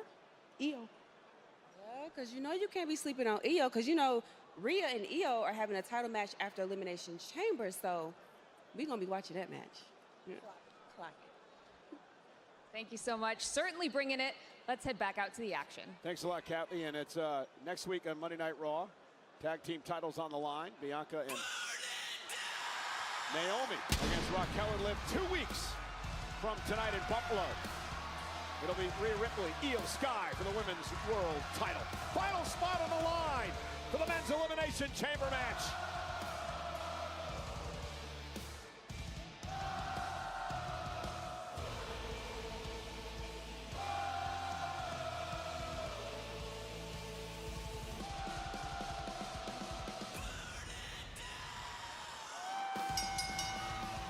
Io. Yeah, because you know you can't be sleeping on Io, because you know Rhea and Io are having a title match after Elimination Chamber, so we're going to be watching that match. Yeah. Clock it. Thank you so much. Certainly bringing it. Let's head back out to the action. Thanks a lot, Kathy. And it's next week on Monday Night Raw. Tag team titles on the line. Bianca and Naomi against Raquel and Liv 2 weeks from tonight in Buffalo. It'll be Rhea Ripley, Io Sky for the women's world title. Final spot on the line for the men's Elimination Chamber match.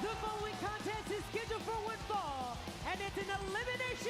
The following contest is scheduled for one fall, and it's an elimination